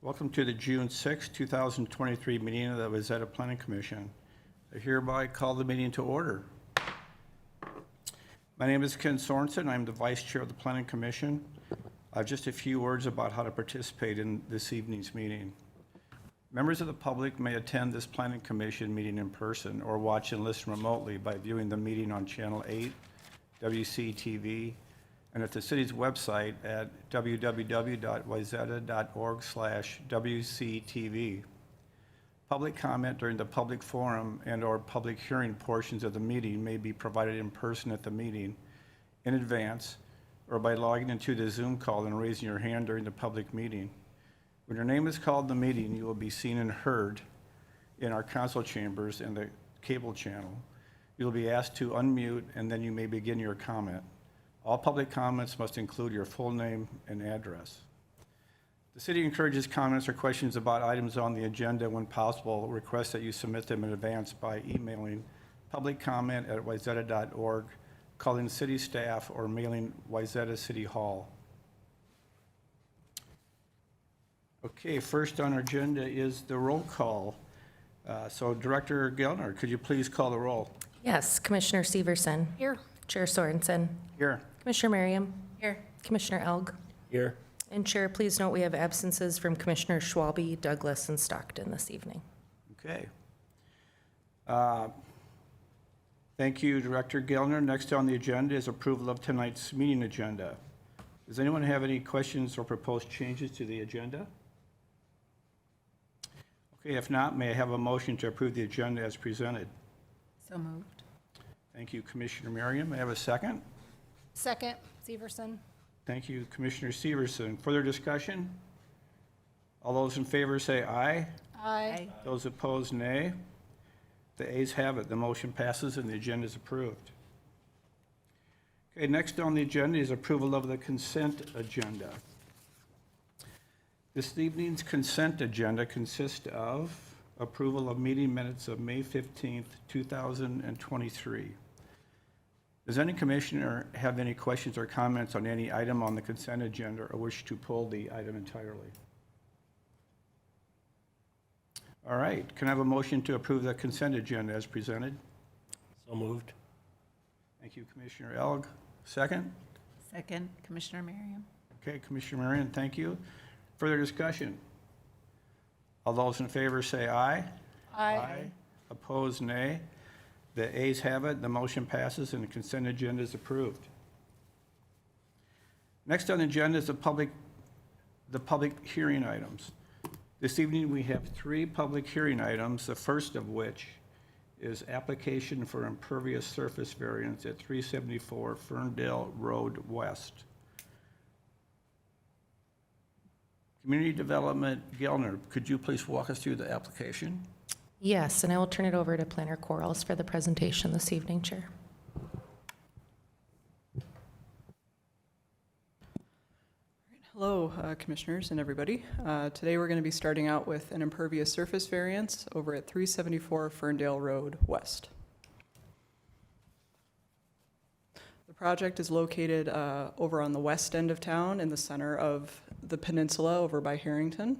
Welcome to the June 6, 2023 meeting of the Wayzata Planning Commission. I hereby call the meeting to order. My name is Ken Sorensen. I'm the Vice Chair of the Planning Commission. Just a few words about how to participate in this evening's meeting. Members of the public may attend this Planning Commission meeting in person or watch and listen remotely by viewing the meeting on Channel 8, WCTV, and at the city's website at www.wayzata.org/WCTV. Public comment during the public forum and/or public hearing portions of the meeting may be provided in person at the meeting in advance or by logging into the Zoom call and raising your hand during the public meeting. When your name is called in the meeting, you will be seen and heard in our council chambers and the cable channel. You will be asked to unmute, and then you may begin your comment. All public comments must include your full name and address. The city encourages comments or questions about items on the agenda. When possible, request that you submit them in advance by emailing publiccomment@wayzata.org, calling city staff, or mailing Wayzata City Hall. Okay, first on our agenda is the roll call. So Director Gellner, could you please call the roll? Yes, Commissioner Severson. Here. Chair Sorensen. Here. Commissioner Merriam. Here. Commissioner Elg. Here. And Chair, please note we have absences from Commissioner Schwalbe, Douglas, and Stockton this evening. Okay. Thank you, Director Gellner. Next on the agenda is approval of tonight's meeting agenda. Does anyone have any questions or proposed changes to the agenda? Okay, if not, may I have a motion to approve the agenda as presented? So moved. Thank you, Commissioner Merriam. May I have a second? Second, Severson. Thank you, Commissioner Severson. Further discussion? All those in favor say aye. Aye. Those opposed, nay. The ayes have it. The motion passes and the agenda is approved. Okay, next on the agenda is approval of the consent agenda. This evening's consent agenda consists of approval of meeting minutes of May 15th, 2023. Does any commissioner have any questions or comments on any item on the consent agenda or wish to pull the item entirely? All right, can I have a motion to approve the consent agenda as presented? So moved. Thank you, Commissioner Elg. Second? Second, Commissioner Merriam. Okay, Commissioner Marion, thank you. Further discussion? All those in favor say aye. Aye. Opposed, nay. The ayes have it. The motion passes and the consent agenda is approved. Next on the agenda is the public hearing items. This evening we have 3 public hearing items, the first of which is application for impervious surface variance at 374 Ferndale Road West. Community Development, Gellner, could you please walk us through the application? Yes, and I will turn it over to Planner Quarles for the presentation this evening, Chair. Hello, Commissioners and everybody. Today we're going to be starting out with an impervious surface variance over at 374 Ferndale Road West. The project is located over on the west end of town in the center of the peninsula over by Harrington.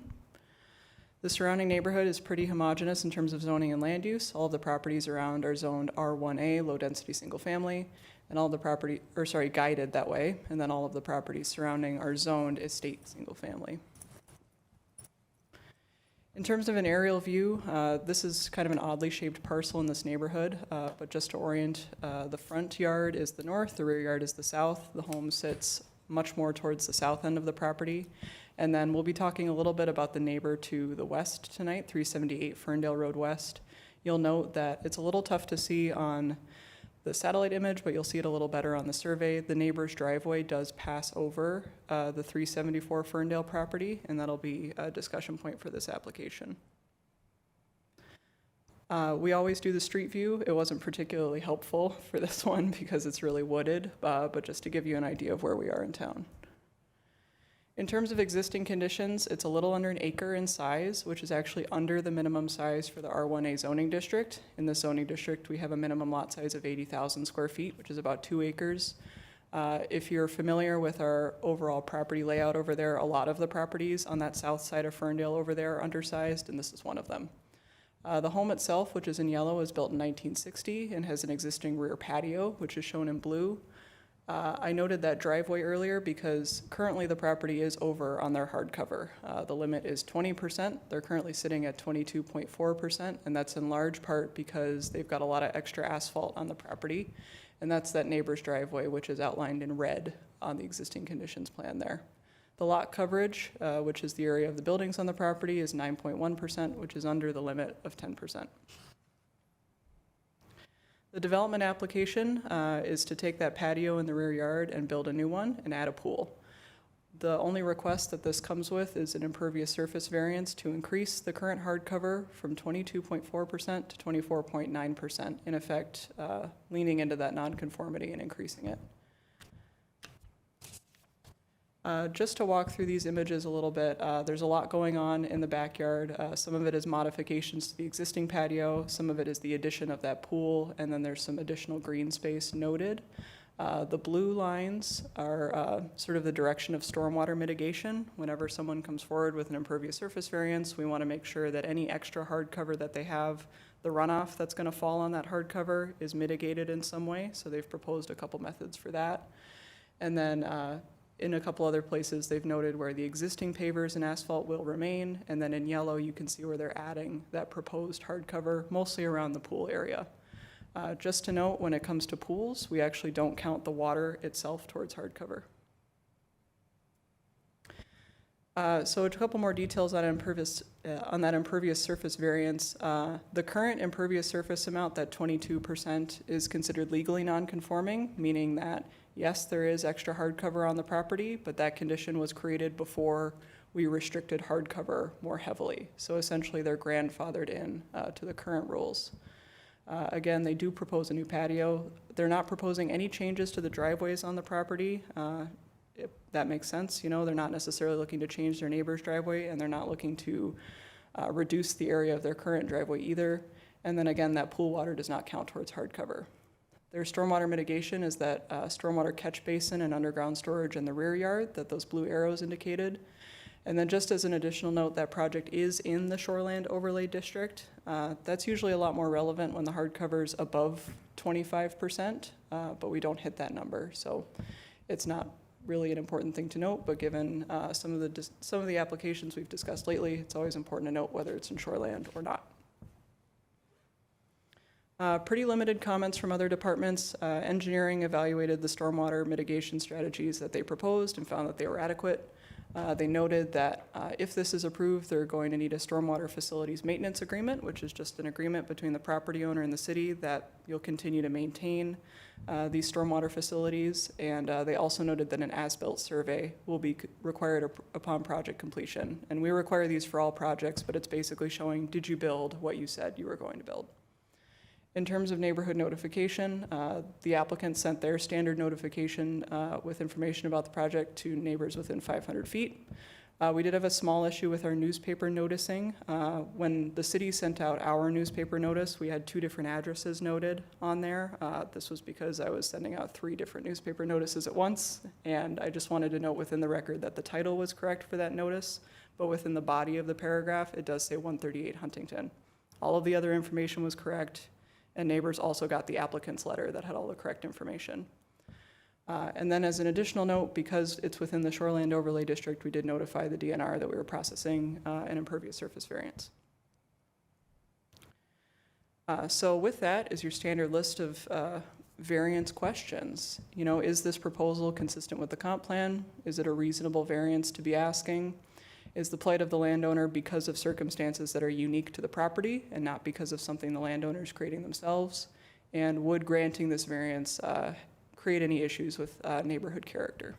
The surrounding neighborhood is pretty homogeneous in terms of zoning and land use. All of the properties around are zoned R1A, low density single family, and all the property, guided that way, and then all of the properties surrounding are zoned estate single family. In terms of an aerial view, this is kind of an oddly shaped parcel in this neighborhood, but just to orient, the front yard is the north, the rear yard is the south. The home sits much more towards the south end of the property. And then we'll be talking a little bit about the neighbor to the west tonight, 378 Ferndale Road West. You'll note that it's a little tough to see on the satellite image, but you'll see it a little better on the survey. The neighbor's driveway does pass over the 374 Ferndale property, and that'll be a discussion point for this application. We always do the street view. It wasn't particularly helpful for this one because it's really wooded, but just to give you an idea of where we are in town. In terms of existing conditions, it's a little under an acre in size, which is actually under the minimum size for the R1A zoning district. In the zoning district, we have a minimum lot size of 80,000 square feet, which is about 2 acres. If you're familiar with our overall property layout over there, a lot of the properties on that south side of Ferndale over there are undersized, and this is one of them. The home itself, which is in yellow, is built in 1960 and has an existing rear patio, which is shown in blue. I noted that driveway earlier because currently the property is over on their hardcover. The limit is 20%. They're currently sitting at 22.4%, and that's in large part because they've got a lot of extra asphalt on the property, and that's that neighbor's driveway, which is outlined in red on the existing conditions plan there. The lot coverage, which is the area of the buildings on the property, is 9.1%, which is under the limit of 10%. The development application is to take that patio in the rear yard and build a new one and add a pool. The only request that this comes with is an impervious surface variance to increase the current hardcover from 22.4% to 24.9%, in effect leaning into that nonconformity and increasing it. Just to walk through these images a little bit, there's a lot going on in the backyard. Some of it is modifications to the existing patio, some of it is the addition of that pool, and then there's some additional green space noted. The blue lines are sort of the direction of stormwater mitigation. Whenever someone comes forward with an impervious surface variance, we want to make sure that any extra hard cover that they have, the runoff that's going to fall on that hard cover is mitigated in some way. So they've proposed a couple methods for that. And then in a couple other places, they've noted where the existing pavers and asphalt will remain. And then in yellow, you can see where they're adding that proposed hard cover, mostly around the pool area. Just to note, when it comes to pools, we actually don't count the water itself towards hardcover. So a couple more details on that impervious surface variance. The current impervious surface amount, that 22%, is considered legally non-conforming, meaning that yes, there is extra hardcover on the property, but that condition was created before we restricted hardcover more heavily. So essentially, they're grandfathered in to the current rules. Again, they do propose a new patio. They're not proposing any changes to the driveways on the property. That makes sense. You know, they're not necessarily looking to change their neighbor's driveway, and they're not looking to reduce the area of their current driveway either. And then again, that pool water does not count towards hardcover. Their stormwater mitigation is that stormwater catch basin and underground storage in the rear yard that those blue arrows indicated. And then just as an additional note, that project is in the Shoreland Overlay District. That's usually a lot more relevant when the hardcover's above 25%, but we don't hit that number. So it's not really an important thing to note, but given some of the applications we've discussed lately, it's always important to note whether it's in Shoreland or not. Pretty limited comments from other departments. Engineering evaluated the stormwater mitigation strategies that they proposed and found that they were adequate. They noted that if this is approved, they're going to need a stormwater facilities maintenance agreement, which is just an agreement between the property owner and the city that you'll continue to maintain these stormwater facilities. And they also noted that an as-built survey will be required upon project completion. And we require these for all projects, but it's basically showing, did you build what you said you were going to build? In terms of neighborhood notification, the applicant sent their standard notification with information about the project to neighbors within 500 feet. We did have a small issue with our newspaper noticing. When the city sent out our newspaper notice, we had 2 different addresses noted on there. This was because I was sending out 3 different newspaper notices at once, and I just wanted to note within the record that the title was correct for that notice, but within the body of the paragraph, it does say 138 Huntington. All of the other information was correct, and neighbors also got the applicant's letter that had all the correct information. And then as an additional note, because it's within the Shoreland Overlay District, we did notify the DNR that we were processing an impervious surface variance. So with that is your standard list of variance questions. You know, is this proposal consistent with the comp plan? Is it a reasonable variance to be asking? Is the plight of the landowner because of circumstances that are unique to the property and not because of something the landowner is creating themselves? And would granting this variance create any issues with neighborhood character?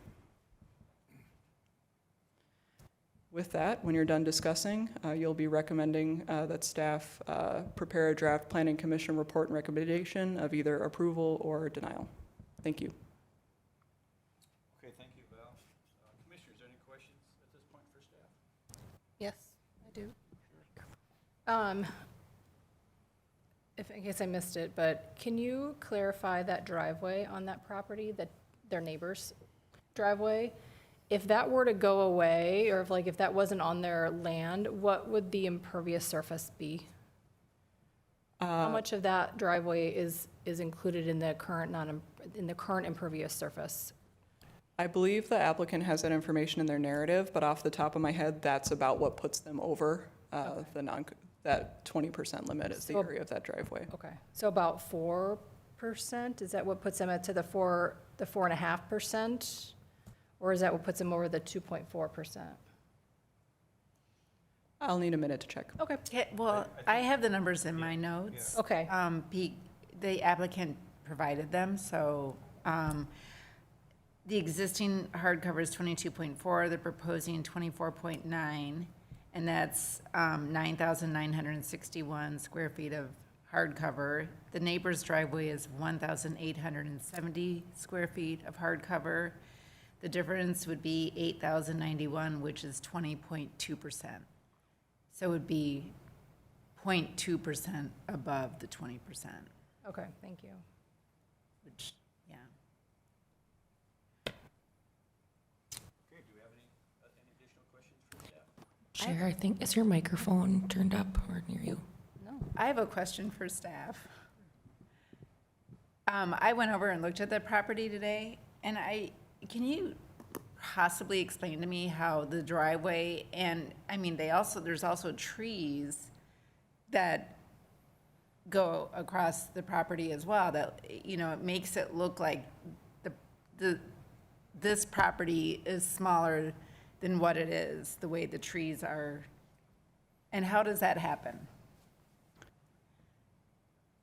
With that, when you're done discussing, you'll be recommending that staff prepare a draft Planning Commission report and recommendation of either approval or denial. Thank you. Okay, thank you, Val. Commissioners, any questions at this point for staff? Yes, I do. If in case I missed it, but can you clarify that driveway on that property, their neighbor's driveway. If that were to go away, or if that wasn't on their land, what would the impervious surface be? How much of that driveway is included in the current in the current impervious surface? I believe the applicant has that information in their narrative, but off the top of my head, that's about what puts them over that 20% limit is the So- area of that driveway. Okay, so about 4%? Is that what puts them to the 4.5%? Or is that what puts them over the 2.4%? I'll need a minute to check. Okay, Okay, well, I have the numbers in my notes. okay. The applicant provided them, so the existing hardcover is 22.4, they're proposing 24.9, and that's 9,961 square feet of hardcover. The neighbor's driveway is 1,870 square feet of hardcover. The difference would be 8,091, which is 20.2%. So it would be 0.2% above the 20%, Okay, thank you. which, yeah. Chair, I think, is your microphone turned up or near you? No, I have a question for staff. I went over and looked at the property today, and can you possibly explain to me how the driveway, and, I mean, there's also trees that go across the property as well, that, it makes it look like this property is smaller than what it is, the way the trees are. And how does that happen?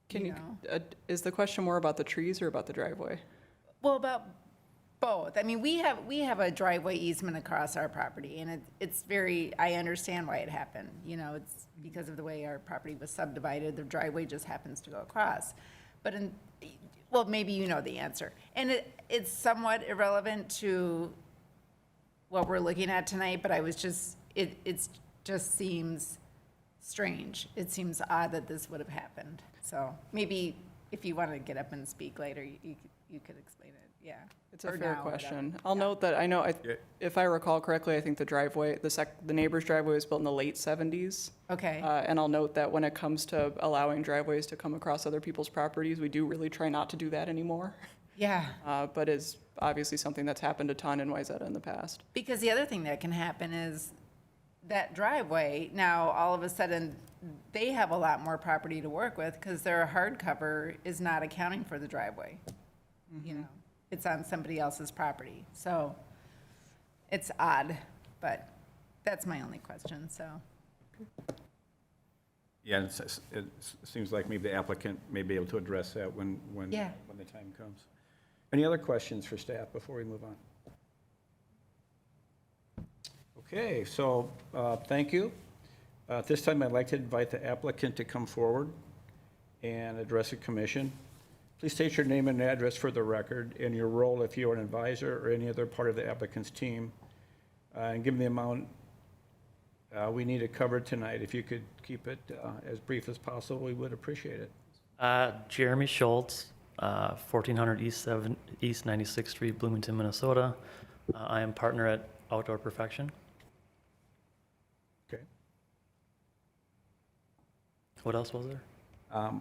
Can you, know? is the question more about the trees or about the driveway? Well, about both. I mean, we have a driveway easement across our property, and it's very, I understand why it happened. It's because of the way our property was subdivided, the driveway just happens to go across. But well, maybe you know the answer. And it's somewhat irrelevant to what we're looking at tonight, but it just seems strange. It seems odd that this would have happened. So maybe if you want to get up and speak later, you could explain it, yeah. It's a Or fair now, whatever. question. I'll note that Yeah. if I recall correctly, I think the driveway, the neighbor's driveway was built in the late 70s. Okay, And I'll note that when it comes to allowing driveways to come across other people's properties, we do really try not to do that anymore. yeah. But is obviously something that's happened a ton in Wayzata in the past. Because the other thing that can happen is that driveway, now all of a sudden, they have a lot more property to work with because their hardcover is not accounting for the driveway. It's on somebody else's property. So it's odd, but that's my only question, so. Yeah, it seems like maybe the applicant may be able to address that when Yeah. the time comes. Any other questions for staff before we move on? Okay, so thank you. At this time, I'd like to invite the applicant to come forward and address the commission. Please state your name and address for the record and your role if you are an advisor or any other part of the applicant's team. And given the amount we need to cover tonight, if you could keep it as brief as possible, we would appreciate it. Jeremy Schultz, 1400 East 96th Street, Bloomington, Minnesota. I am partner at Outdoor Perfection. Okay. What else was there?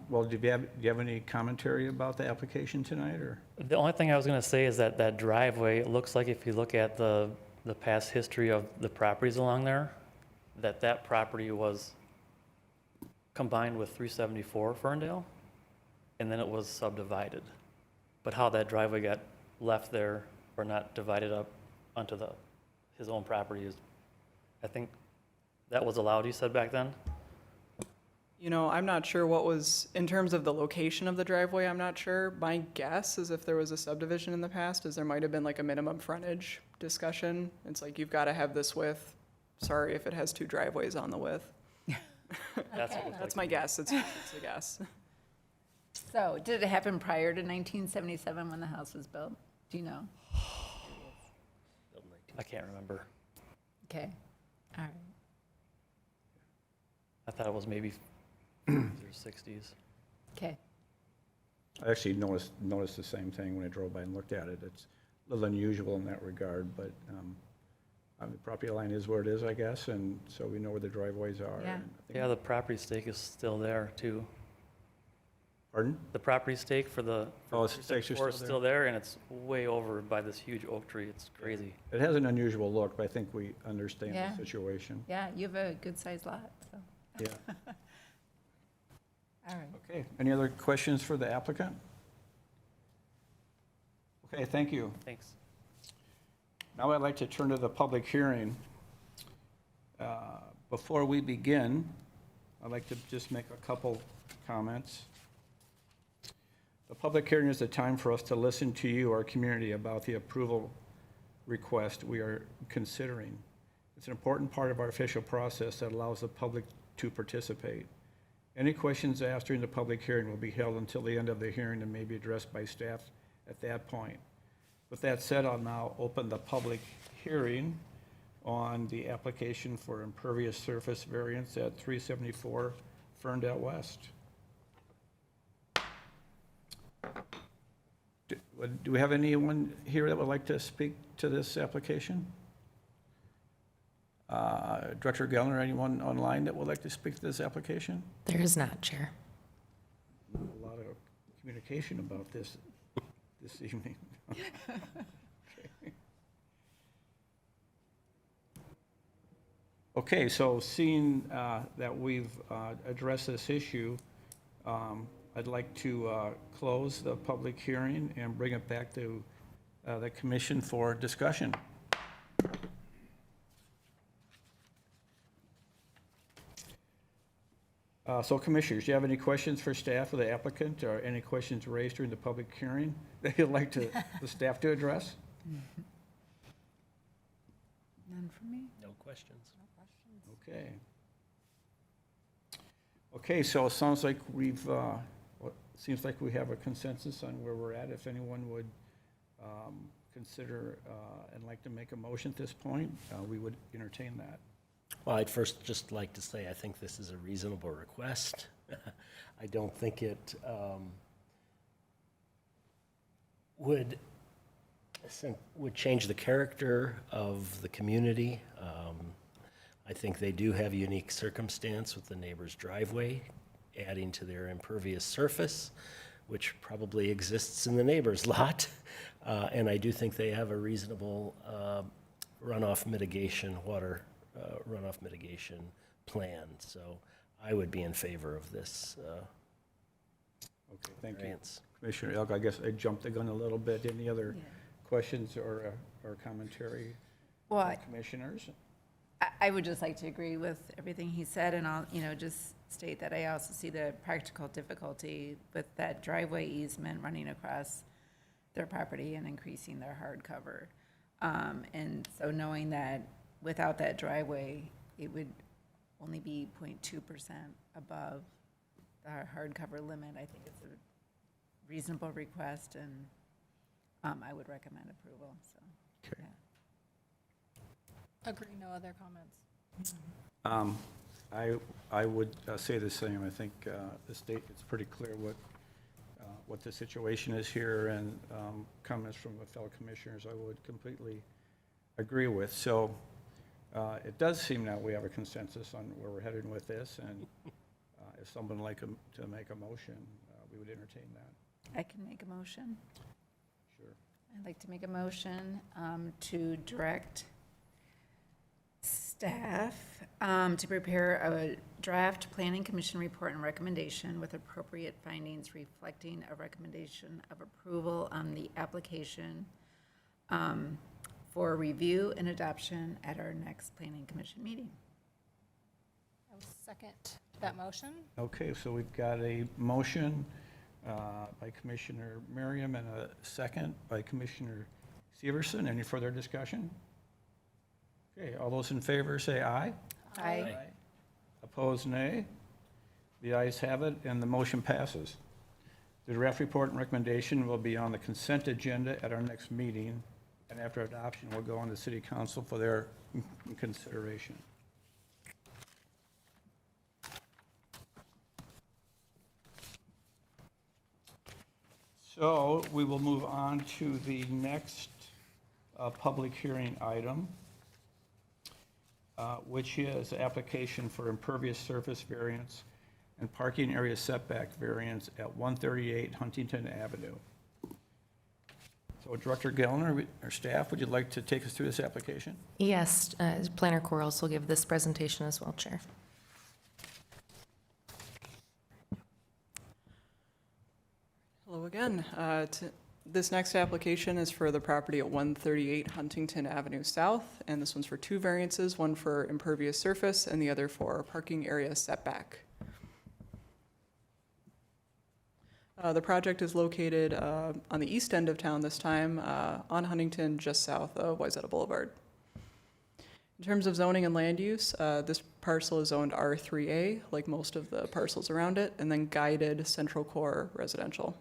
Well, do you have any commentary about the application tonight, or? The only thing I was going to say is that that driveway, it looks like if you look at the past history of the properties along there, that property was combined with 374 Ferndale, and then it was subdivided. But how that driveway got left there or not divided up onto his own property is, I think that was allowed, you said back then? I'm not sure what was, in terms of the location of the driveway, I'm not sure. My guess is if there was a subdivision in the past, is there might have been like a minimum frontage discussion. It's like, you've got to have this width. Sorry if it has two driveways on the width. That's what it was That's like. my guess. It's a guess. So did it happen prior to 1977 when the house was built? Do you know? I can't remember. Okay, all right. I thought it was maybe 50s or 60s. Okay, I actually noticed the same thing when I drove by and looked at it. It's little unusual in that regard, but the property line is where it is, I guess, and so we know where the driveways are. Yeah. and I think- Yeah, the property stake is still there too. Pardon? The property stake for the Oh, it's actually 374 is still still there, and it's way over by this huge oak tree. It's crazy. It has an unusual look, but I think we understand Yeah. the situation. Yeah, you have a good-sized lot, so, Yeah. all right. Okay, any other questions for the applicant? Okay, thank you. Thanks. Now I'd like to turn to the public hearing. Before we begin, I'd like to just make a couple comments. The public hearing is a time for us to listen to you, our community, about the approval request we are considering. It's an important part of our official process that allows the public to participate. Any questions asked during the public hearing will be held until the end of the hearing and may be addressed by staff at that point. With that said, I'll now open the public hearing on the application for impervious surface variance at 374 Ferndale West. Do we have anyone here that would like to speak to this application? Director Gellner, anyone online that would like to speak to this application? There is not, Chair. A lot of communication about this evening. Okay, so seeing that we've addressed this issue, I'd like to close the public hearing and bring it back to the commission for discussion. So commissioners, do you have any questions for staff or the applicant, or any questions raised during the public hearing that you'd like the staff to address? None for me? No questions. Okay. Okay, so it sounds like seems like we have a consensus on where we're at. If anyone would consider and like to make a motion at this point, we would entertain that. Well, I'd first just like to say I think this is a reasonable request. I don't think it would change the character of the community. I think they do have a unique circumstance with the neighbor's driveway adding to their impervious surface, which probably exists in the neighbor's lot. And I do think they have a reasonable runoff mitigation, water runoff mitigation plan. So I would be in favor of this Okay, thank you. variance. Commissioner Elk, I guess I jumped the gun a little bit. Any other Yeah. questions or commentary Well, from commissioners? I would just like to agree with everything he said, and I'll, just state that I also see the practical difficulty with that driveway easement running across their property and increasing their hard cover. And so knowing that without that driveway, it would only be 0.2% above the hard cover limit, I think it's a reasonable request, and I would recommend approval, so. Okay. yeah. Agree, no other comments. I would say the same. I think the state, it's pretty clear what the situation is here, and comments from the fellow commissioners I would completely agree with. So it does seem that we have a consensus on where we're headed with this, and if someone would like to make a motion, we would entertain that. I can make a motion. Sure. I'd like to make a motion to direct staff to prepare a draft planning commission report and recommendation with appropriate findings reflecting a recommendation of approval on the application for review and adoption at our next planning commission meeting. I will second that motion. Okay, so we've got a motion by Commissioner Merriam and a second by Commissioner Severson. Any further discussion? Okay, all those in favor say aye. Aye. Opposed, nay. The ayes have it, and the motion passes. The draft report and recommendation will be on the consent agenda at our next meeting, and after adoption, will go on to City Council for their consideration. So we will move on to the next public hearing item, which is application for impervious surface variance and parking area setback variance at 138 Huntington Avenue. So Director Gellner, or staff, would you like to take us through this application? Yes, Planner Corals will give this presentation as well, Chair. Hello again. This next application is for the property at 138 Huntington Avenue South, and this one's for two variances, one for impervious surface and the other for parking area setback. The project is located on the east end of town this time, on Huntington, just south of Wayzata Boulevard. In terms of zoning and land use, this parcel is zoned R3A, like most of the parcels around it, and then guided central core residential.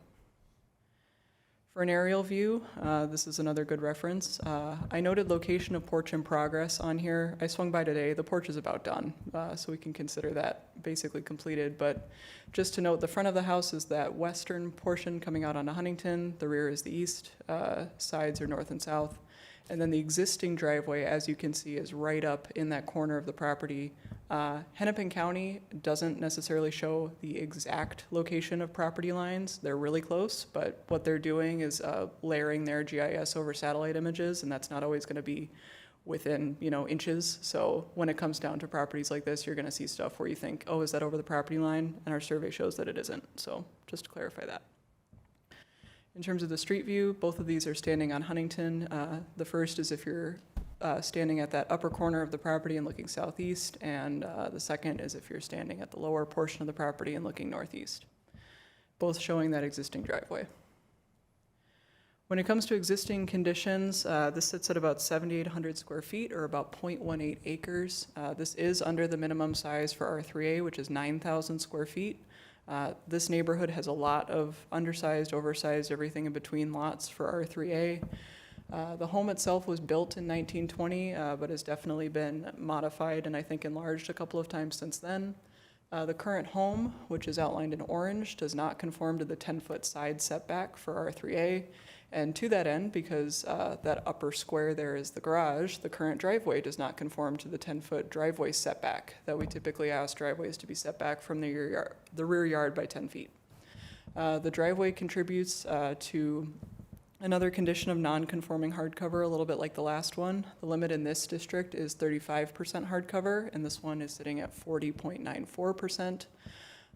For an aerial view, this is another good reference. I noted location of porch in progress on here. I swung by today. The porch is about done, so we can consider that basically completed. But just to note, the front of the house is that western portion coming out onto Huntington. The rear is the east. Sides are north and south. And then the existing driveway, as you can see, is right up in that corner of the property. Hennepin County doesn't necessarily show the exact location of property lines. They're really close, but what they're doing is layering their GIS over satellite images, and that's not always going to be within, inches. So when it comes down to properties like this, you're going to see stuff where you think, oh, is that over the property line? And our survey shows that it isn't. So just to clarify that. In terms of the street view, both of these are standing on Huntington. The first is if you're standing at that upper corner of the property and looking southeast, and the second is if you're standing at the lower portion of the property and looking northeast, both showing that existing driveway. When it comes to existing conditions, this sits at about 7,800 square feet, or about 0.18 acres. This is under the minimum size for R3A, which is 9,000 square feet. This neighborhood has a lot of undersized, oversized, everything in between lots for R3A. The home itself was built in 1920, but has definitely been modified and I think enlarged a couple of times since then. The current home, which is outlined in orange, does not conform to the 10-foot side setback for R3A. And to that end, because that upper square there is the garage, the current driveway does not conform to the 10-foot driveway setback that we typically ask driveways to be set back from the rear yard by 10 feet. The driveway contributes to another condition of non-conforming hardcover, a little bit like the last one. The limit in this district is 35% hardcover, and this one is sitting at 40.94%.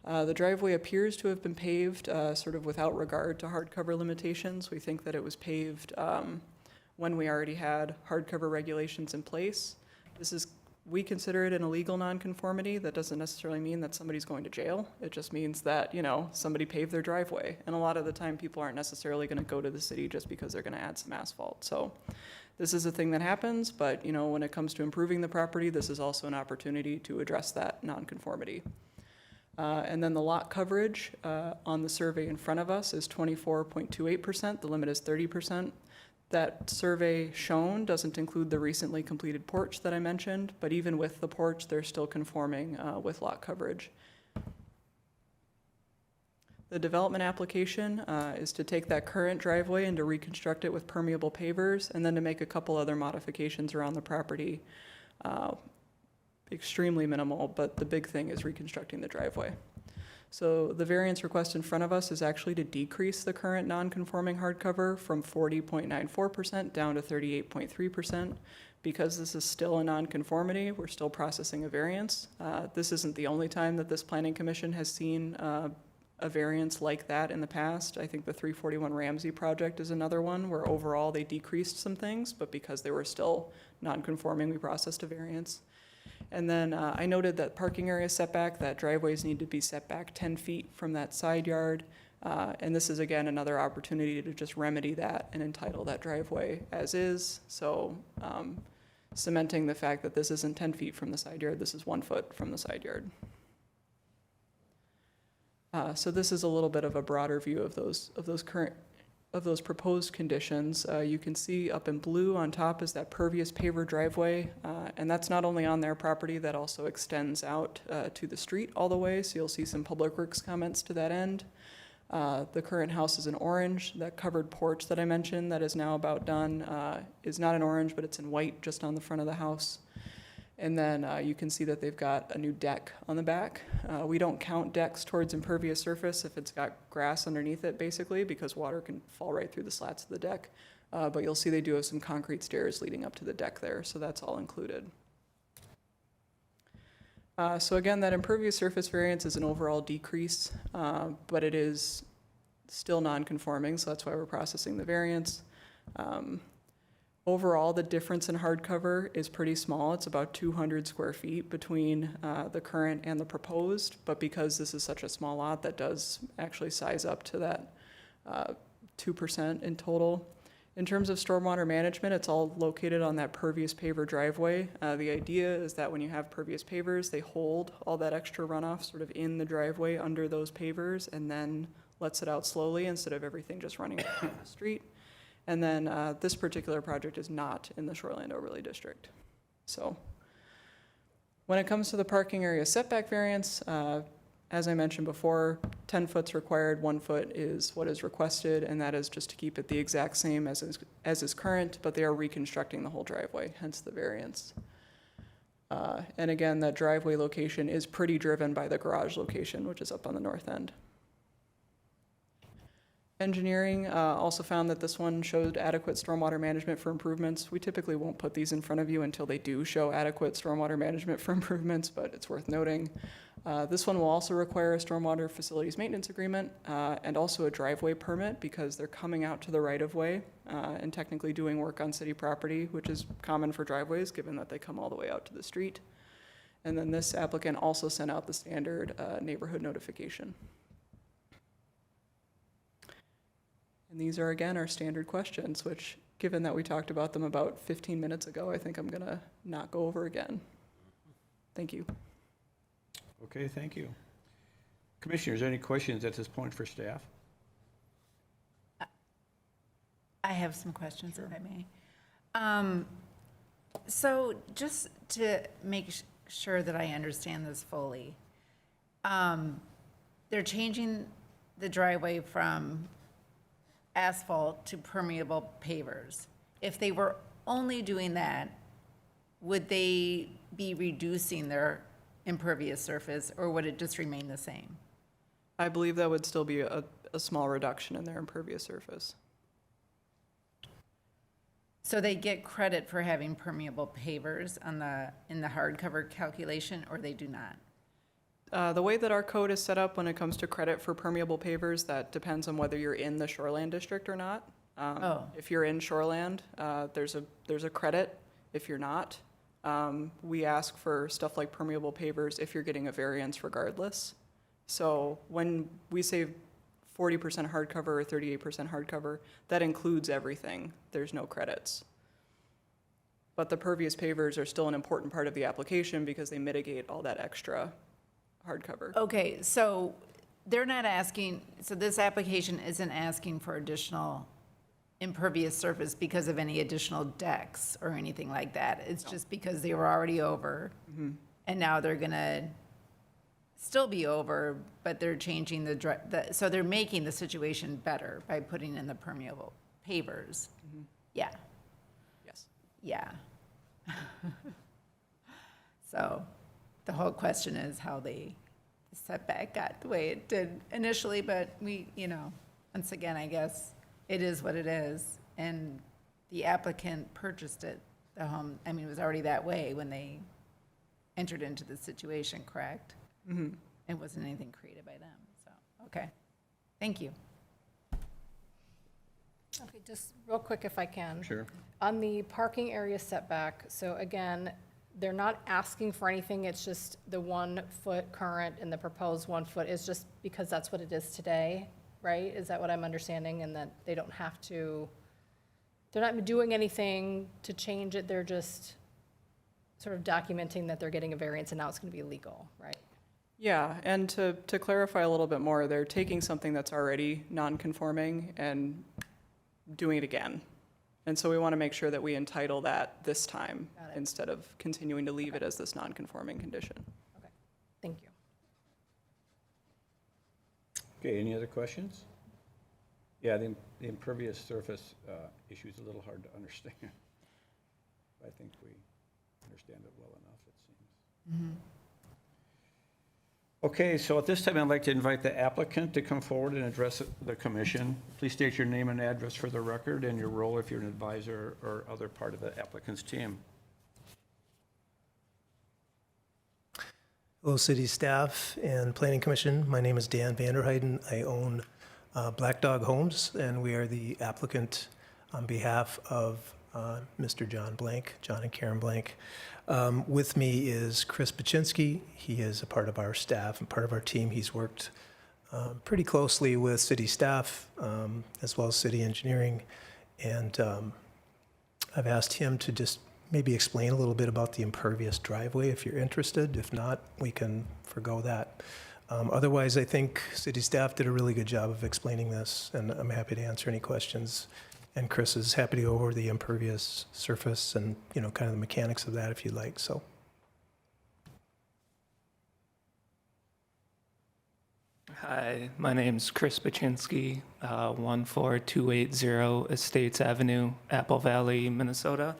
The driveway appears to have been paved sort of without regard to hardcover limitations. We think that it was paved when we already had hardcover regulations in place. We consider it an illegal nonconformity. That doesn't necessarily mean that somebody's going to jail. It just means that, somebody paved their driveway. And a lot of the time, people aren't necessarily going to go to the city just because they're going to add some asphalt. So this is a thing that happens, but, when it comes to improving the property, this is also an opportunity to address that nonconformity. And then the lot coverage on the survey in front of us is 24.28%. The limit is 30%. That survey shown doesn't include the recently completed porch that I mentioned, but even with the porch, they're still conforming with lot coverage. The development application is to take that current driveway and to reconstruct it with permeable pavers, and then to make a couple other modifications around the property. Extremely minimal, but the big thing is reconstructing the driveway. So the variance request in front of us is actually to decrease the current non-conforming hardcover from 40.94% down to 38.3%. Because this is still a non-conformity, we're still processing a variance. This isn't the only time that this planning commission has seen a variance like that in the past. I think the 341 Ramsey project is another one where overall they decreased some things, but because they were still non-conforming, we processed a variance. And then I noted that parking area setback, that driveways need to be set back 10 feet from that side yard. And this is, again, another opportunity to just remedy that and entitle that driveway as is. So cementing the fact that this isn't 10 feet from the side yard, this is 1 foot from the side yard. So this is a little bit of a broader view of those proposed conditions. You can see up in blue on top is that pervious paver driveway, and that's not only on their property, that also extends out to the street all the way, so you'll see some public works comments to that end. The current house is in orange. That covered porch that I mentioned that is now about done is not in orange, but it's in white just on the front of the house. And then you can see that they've got a new deck on the back. We don't count decks towards impervious surface if it's got grass underneath it, basically, because water can fall right through the slats of the deck. But you'll see they do have some concrete stairs leading up to the deck there, so that's all included. So again, that impervious surface variance is an overall decrease, but it is still non-conforming, so that's why we're processing the variance. Overall, the difference in hardcover is pretty small. It's about 200 square feet between the current and the proposed, but because this is such a small lot, that does actually size up to that 2% in total. In terms of stormwater management, it's all located on that pervious paver driveway. The idea is that when you have pervious pavers, they hold all that extra runoff sort of in the driveway under those pavers and then lets it out slowly instead of everything just running down the street. And then this particular project is not in the Shoreland Overlay District. So when it comes to the parking area setback variance, as I mentioned before, 10 foot's required, 1 foot is what is requested, and that is just to keep it the exact same as is current, but they are reconstructing the whole driveway, hence the variance. And again, that driveway location is pretty driven by the garage location, which is up on the north end. Engineering also found that this one showed adequate stormwater management for improvements. We typically won't put these in front of you until they do show adequate stormwater management for improvements, but it's worth noting. This one will also require a stormwater facilities maintenance agreement and also a driveway permit because they're coming out to the right-of-way and technically doing work on city property, which is common for driveways given that they come all the way out to the street. And then this applicant also sent out the standard neighborhood notification. And these are, again, our standard questions, which, given that we talked about them about 15 minutes ago, I think I'm going to not go over again. Thank you. Okay, thank you. Commissioners, any questions at this point for staff? I have some questions, if I may. So just to make sure that I understand this fully, they're changing the driveway from asphalt to permeable pavers. If they were only doing that, would they be reducing their impervious surface, or would it just remain the same? I believe that would still be a small reduction in their impervious surface. So they get credit for having permeable pavers in the hardcover calculation, or they do not? The way that our code is set up when it comes to credit for permeable pavers, that depends on whether you're in the shoreland district or not. If you're in shoreland, there's a credit. If you're not, we ask for stuff like permeable pavers if you're getting a variance regardless. So when we say 40% hardcover or 38% hardcover, that includes everything. There's no credits. But the pervious pavers are still an important part of the application because they mitigate all that extra hardcover. Okay, so they're not asking, so this application isn't asking for additional impervious surface because of any additional decks or anything like that. It's just because they were already over, and now they're gonna still be over, but they're changing so they're making the situation better by putting in the permeable pavers. Yeah, Yes. yeah. So the whole question is how the setback got the way it did initially, but we, once again, I guess it is what it is. And the applicant purchased it, the home, I mean, it was already that way when they entered into the situation, correct? Mm-hmm. It wasn't anything created by them, so, okay. Thank you. Okay, just real quick if I can. Sure. On the parking area setback, so again, they're not asking for anything, it's just the 1 foot current and the proposed 1 foot is just because that's what it is today, right? Is that what I'm understanding? And that they don't have to, they're not doing anything to change it, they're just sort of documenting that they're getting a variance and now it's gonna be legal, right? Yeah, and to clarify a little bit more, they're taking something that's already non-conforming and doing it again. And so we want to make sure that we entitle that this time Got it. instead of continuing to leave it as this non-conforming condition. Okay, thank you. Okay, any other questions? Yeah, the impervious surface issue is a little hard to understand. I think we understand it well enough, it seems. Okay, so at this time, I'd like to invite the applicant to come forward and address the commission. Please state your name and address for the record and your role if you're an advisor or other part of the applicant's team. Hello, city staff and planning commission. My name is Dan Vanderheiden. I own Black Dog Homes, and we are the applicant on behalf of Mr. John Blank, John and Karen Blank. With me is Chris Baczynski. He is a part of our staff and part of our team. He's worked pretty closely with city staff as well as city engineering. And I've asked him to just maybe explain a little bit about the impervious driveway if you're interested. If not, we can forgo that. Otherwise, I think city staff did a really good job of explaining this, and I'm happy to answer any questions. And Chris is happy to go over the impervious surface and, you know, kind of the mechanics of that if you'd like, so. Hi, my name's Chris Baczynski, 14280 Estates Avenue, Apple Valley, Minnesota.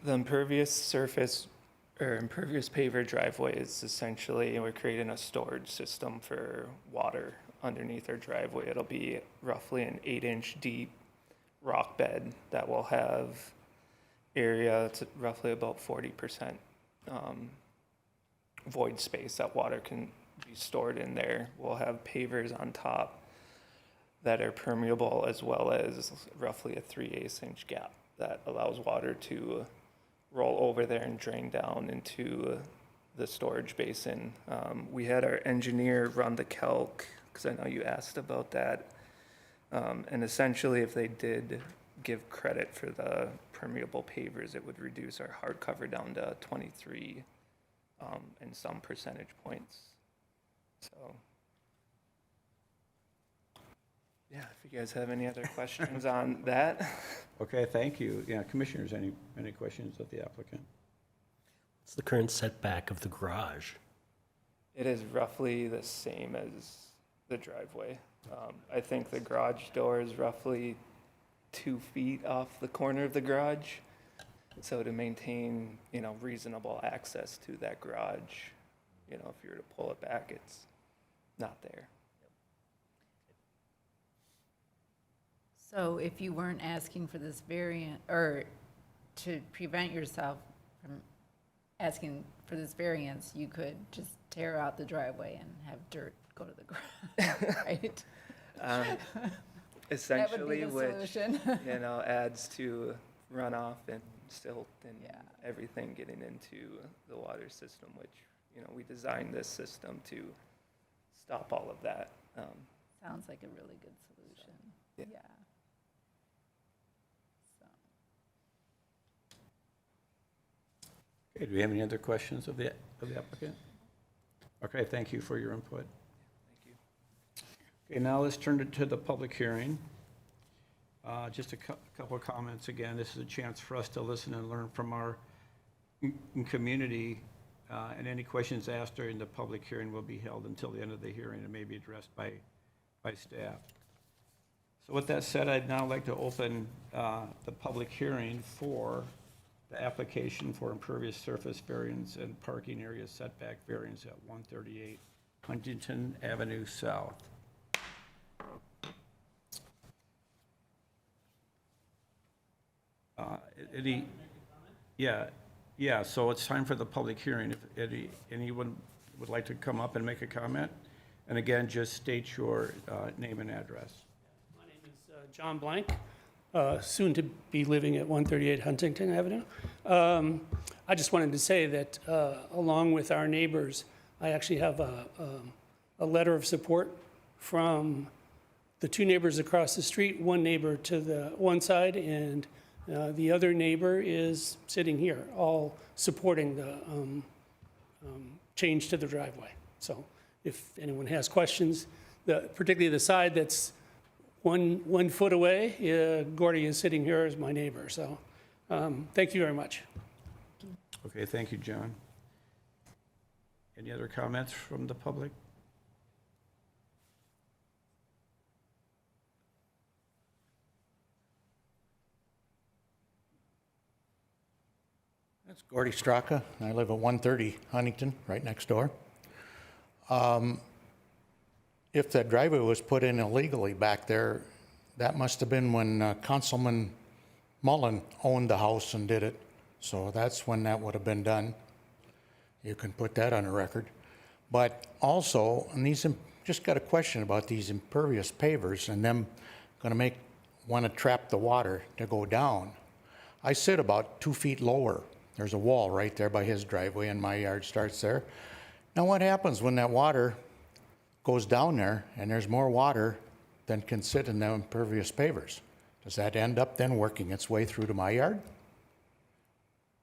The impervious surface or impervious paver driveway is essentially, we're creating a storage system for water underneath our driveway. It'll be roughly an 8-inch deep rock bed that will have area to roughly about 40% void space that water can be stored in there. We'll have pavers on top that are permeable, as well as roughly a 3/8 inch gap that allows water to roll over there and drain down into the storage basin. We had our engineer run the calc, because I know you asked about that. And essentially, if they did give credit for the permeable pavers, it would reduce our hard cover down to 23 and some percentage points. So, yeah, if you guys have any other questions on that. Okay, thank you. Yeah, commissioners, any questions of the applicant? What's the current setback of the garage? It is roughly the same as the driveway. I think the garage door is roughly 2 feet off the corner of the garage. So to maintain, you know, reasonable access to that garage, you know, if you were to pull it back, it's not there. So if you weren't asking for this variant, or to prevent yourself from asking for this variance, you could just tear out the driveway and have dirt go to the ground, right? Essentially, the which, solution. you know, adds to runoff and silt and Yeah. everything getting into the water system, which, you know, we designed this system to stop all of that. Sounds like a really good solution. Yeah. Yeah. So, Okay, do we have any other questions of the applicant? Okay, thank you for your input. Thank you. Okay, now let's turn it to the public hearing. Just a couple of comments. Again, this is a chance for us to listen and learn from our community, and any questions asked during the public hearing will be held until the end of the hearing and may be addressed by staff. So with that said, I'd now like to open the public hearing for the application for impervious surface variance and parking area setback variance at 138 Huntington Avenue South. Yeah, so it's time for the public hearing. If anyone would like to come up and make a comment, and again, just state your name and address. My name is John Blank, soon to be living at 138 Huntington Avenue. I just wanted to say that along with our neighbors, I actually have a letter of support from the two neighbors across the street, one neighbor to the one side, and the other neighbor is sitting here, all supporting the change to the driveway. So if anyone has questions, particularly the side that's one foot away, Gordy is sitting here as my neighbor. So thank you very much. Okay, thank you, John. Any other comments from the public? It's Gordy Straka, and I live at 130 Huntington, right next door. If that driveway was put in illegally back there, that must have been when Councilman Mullen owned the house and did it. So that's when that would have been done. You can put that on the record. But also, and just got a question about these impervious pavers and them gonna want to trap the water to go down. I sit about 2 feet lower. There's a wall right there by his driveway and my yard starts there. Now what happens when that water goes down there and there's more water than can sit in the impervious pavers? Does that end up then working its way through to my yard?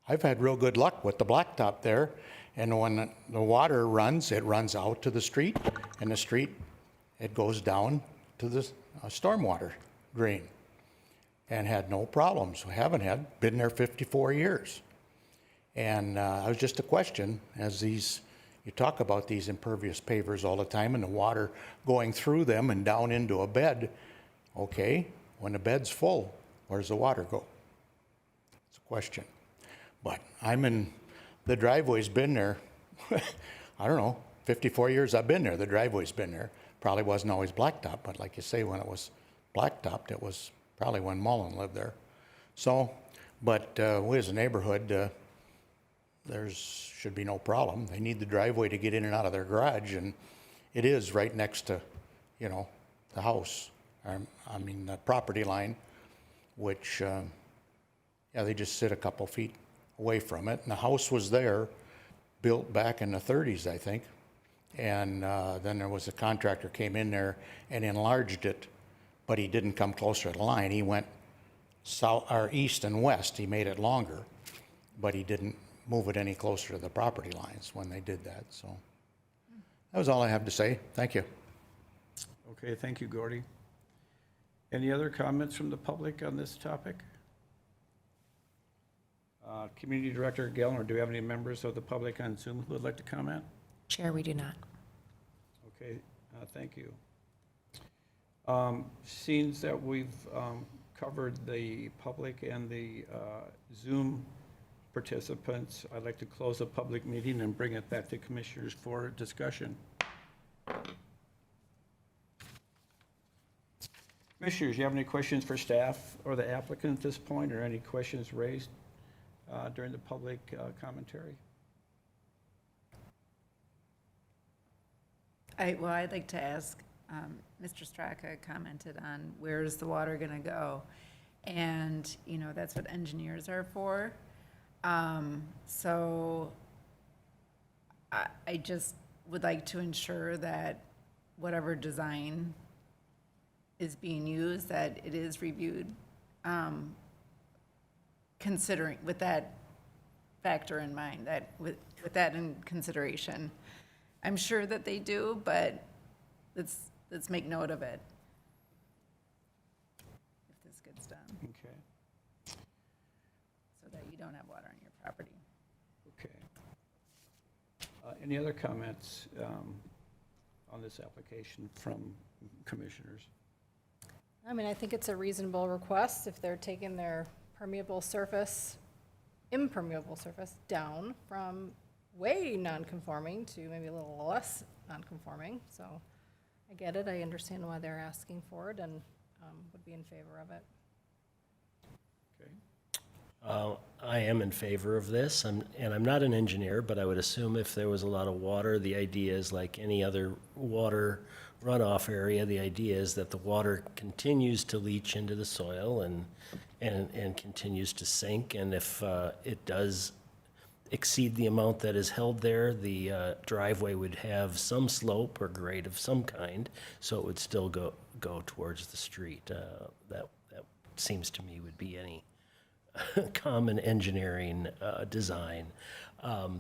I've had real good luck with the blacktop there, and when the water runs, it runs out to the street, and the street, it goes down to the stormwater drain, and had no problems. We haven't been there 54 years. And it was just a question, as you talk about these impervious pavers all the time and the water going through them and down into a bed. Okay, when the bed's full, where does the water go? It's a question. But the driveway's been there, I don't know, 54 years I've been there, the driveway's been there. Probably wasn't always blacktop, but like you say, when it was blacktopped, it was probably when Mullen lived there. So, but we as a neighborhood, should be no problem. They need the driveway to get in and out of their garage, and it is right next to, the house, the property line, which, they just sit a couple feet away from it. And the house was there, built back in the 30s, I think. And then there was a contractor came in there and enlarged it, but he didn't come closer to the line. He went south or east and west. He made it longer, but he didn't move it any closer to the property lines when they did that. So that was all I have to say. Thank you. Okay, thank you, Gordy. Any other comments from the public on this topic? Community Director Gellner, do we have any members of the public on Zoom who would like to comment? Chair, we do not. Okay, thank you. Seems that we've covered the public and the Zoom participants, I'd like to close the public meeting and bring it back to commissioners for discussion. Commissioners, do you have any questions for staff or the applicant at this point, or any questions raised during the public commentary? I'd like to ask, Mr. Straka commented on where's the water gonna go? And, that's what engineers are for. So I just would like to ensure that whatever design is being used, that it is reviewed, considering, with that factor in mind, that with that in consideration. I'm sure that they do, but let's make note of it if this gets done, Okay, so that you don't have water on your property. okay. Any other comments on this application from commissioners? I think it's a reasonable request if they're taking their impermeable surface down from way non-conforming to maybe a little less non-conforming. So I get it. I understand why they're asking for it and would be in favor of it. Okay. I am in favor of this, and I'm not an engineer, but I would assume if there was a lot of water, the idea is like any other water runoff area, the idea is that the water continues to leach into the soil and continues to sink, and if it does exceed the amount that is held there, the driveway would have some slope or grade of some kind, so it would still go towards the street. That seems to me would be any common engineering design.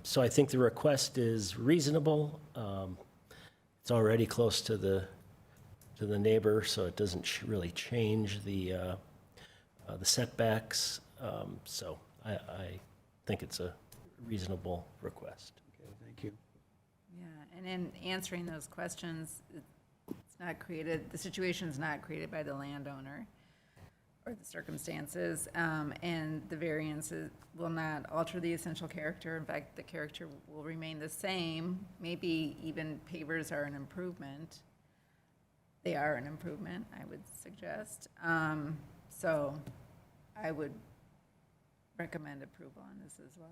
So I think the request is reasonable. It's already close to the neighbor, so it doesn't really change the setbacks. So I think it's a reasonable request. Okay, thank you. Yeah, and in answering those questions, it's not created, the situation's not created by the landowner. or the circumstances, and the variances will not alter the essential character. In fact, the character will remain the same. Maybe even pavers are an improvement. They are an improvement, I would suggest. So I would recommend approval on this as well.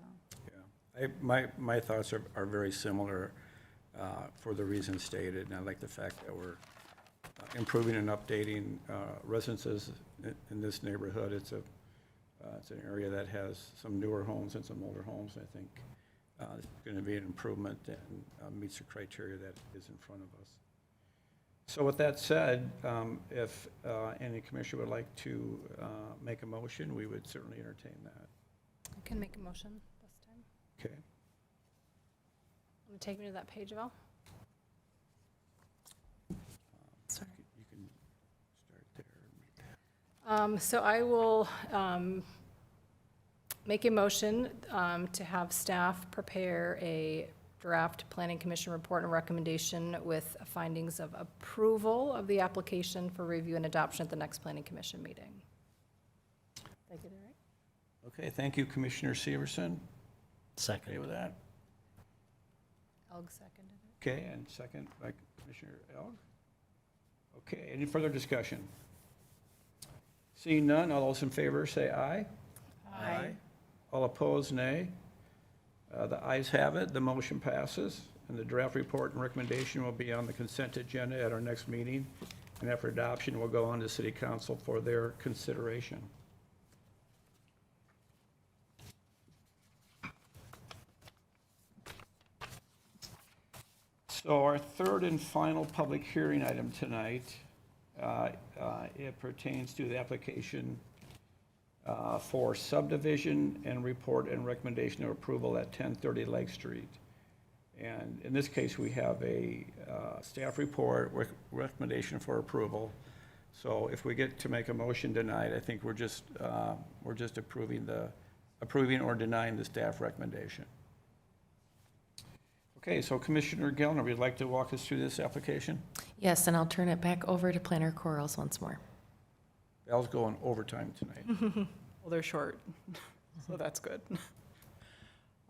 Yeah, my thoughts are very similar for the reasons stated, and I like the fact that we're improving and updating residences in this neighborhood. It's an area that has some newer homes and some older homes. I think it's going to be an improvement and meets the criteria that is in front of us. So with that said, if any commissioner would like to make a motion, we would certainly entertain that. I can make a motion this time. Okay. Want to take me to that page, Val? Sorry. You can start there. So I will make a motion to have staff prepare a draft planning commission report and recommendation with findings of approval of the application for review and adoption at the next planning commission meeting. Did I get it right? Okay, thank you, Commissioner Severson. Okay Second. with that? Elg seconded it. Okay, and second by Commissioner Elg. Okay, any further discussion? Seeing none, all those in favor say aye. Aye. All opposed, nay. The ayes have it, the motion passes, and the draft report and recommendation will be on the consent agenda at our next meeting, and after adoption, will go on to City Council for their consideration. So our third and final public hearing item tonight, it pertains to the application for subdivision and report and recommendation of approval at 1030 Lake Street. And in this case, we have a staff report, recommendation for approval. So if we get to make a motion tonight, I think we're just approving or denying the staff recommendation. Okay, so Commissioner Gellner, would you like to walk us through this application? Yes, and I'll turn it back over to Planner Corals once more. Val's going overtime tonight. Well, they're short, so that's good.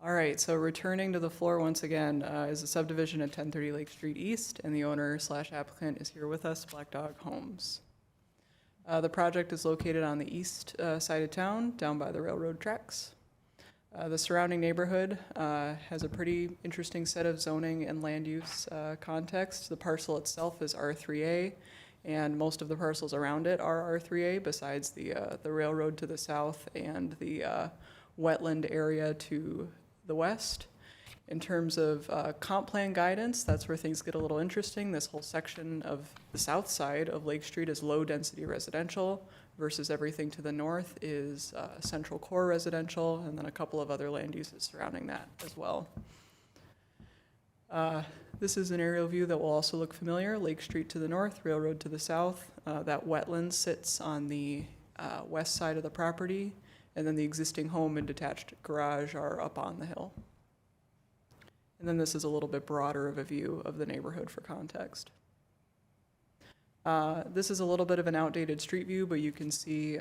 All right, so returning to the floor once again is a subdivision at 1030 Lake Street East, and the owner/applicant is here with us, Black Dog Homes. The project is located on the east side of town, down by the railroad tracks. The surrounding neighborhood has a pretty interesting set of zoning and land use context. The parcel itself is R3A, and most of the parcels around it are R3A, besides the railroad to the south and the wetland area to the west. In terms of comp plan guidance, that's where things get a little interesting. This whole section of the south side of Lake Street is low-density residential, versus everything to the north is central core residential, and then a couple of other land uses surrounding that as well. This is an aerial view that will also look familiar. Lake Street to the north, railroad to the south. That wetland sits on the west side of the property, and then the existing home and detached garage are up on the hill. And then this is a little bit broader of a view of the neighborhood for context. This is a little bit of an outdated street view, but you can see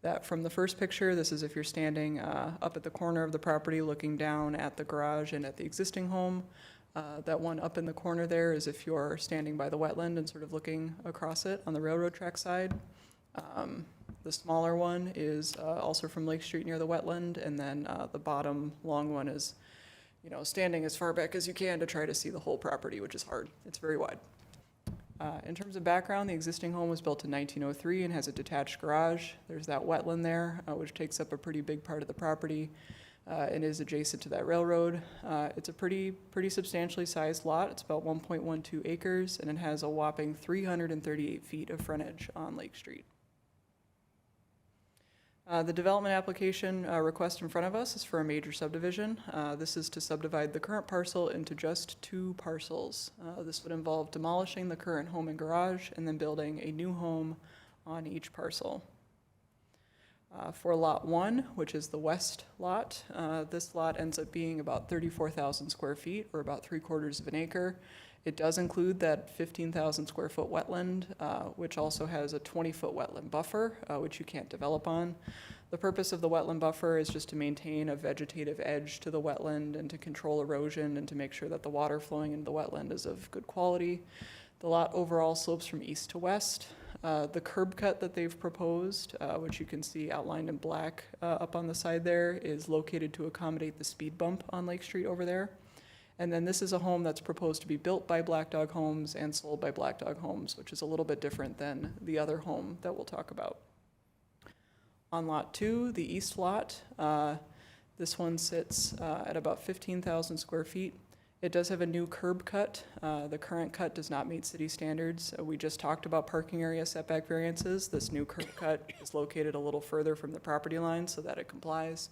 that from the first picture. This is if you're standing up at the corner of the property looking down at the garage and at the existing home. That one up in the corner there is if you're standing by the wetland and sort of looking across it on the railroad track side. The smaller one is also from Lake Street near the wetland, and then the bottom long one is, standing as far back as you can to try to see the whole property, which is hard. It's very wide. In terms of background, the existing home was built in 1903 and has a detached garage. There's that wetland there, which takes up a pretty big part of the property and is adjacent to that railroad. It's a pretty substantially sized lot. It's about 1.12 acres, and it has a whopping 338 feet of frontage on Lake Street. The development application request in front of us is for a major subdivision. This is to subdivide the current parcel into just 2 parcels. This would involve demolishing the current home and garage and then building a new home on each parcel. For lot 1, which is the west lot, this lot ends up being about 34,000 square feet, or about 3/4 of an acre. It does include that 15,000 square foot wetland, which also has a 20-foot wetland buffer, which you can't develop on. The purpose of the wetland buffer is just to maintain a vegetative edge to the wetland and to control erosion and to make sure that the water flowing into the wetland is of good quality. The lot overall slopes from east to west. The curb cut that they've proposed, which you can see outlined in black up on the side there, is located to accommodate the speed bump on Lake Street over there. And then this is a home that's proposed to be built by Black Dog Homes and sold by Black Dog Homes, which is a little bit different than the other home that we'll talk about. On lot 2, the east lot, this one sits at about 15,000 square feet. It does have a new curb cut. The current cut does not meet city standards. We just talked about parking area setback variances. This new curb cut is located a little further from the property line so that it complies.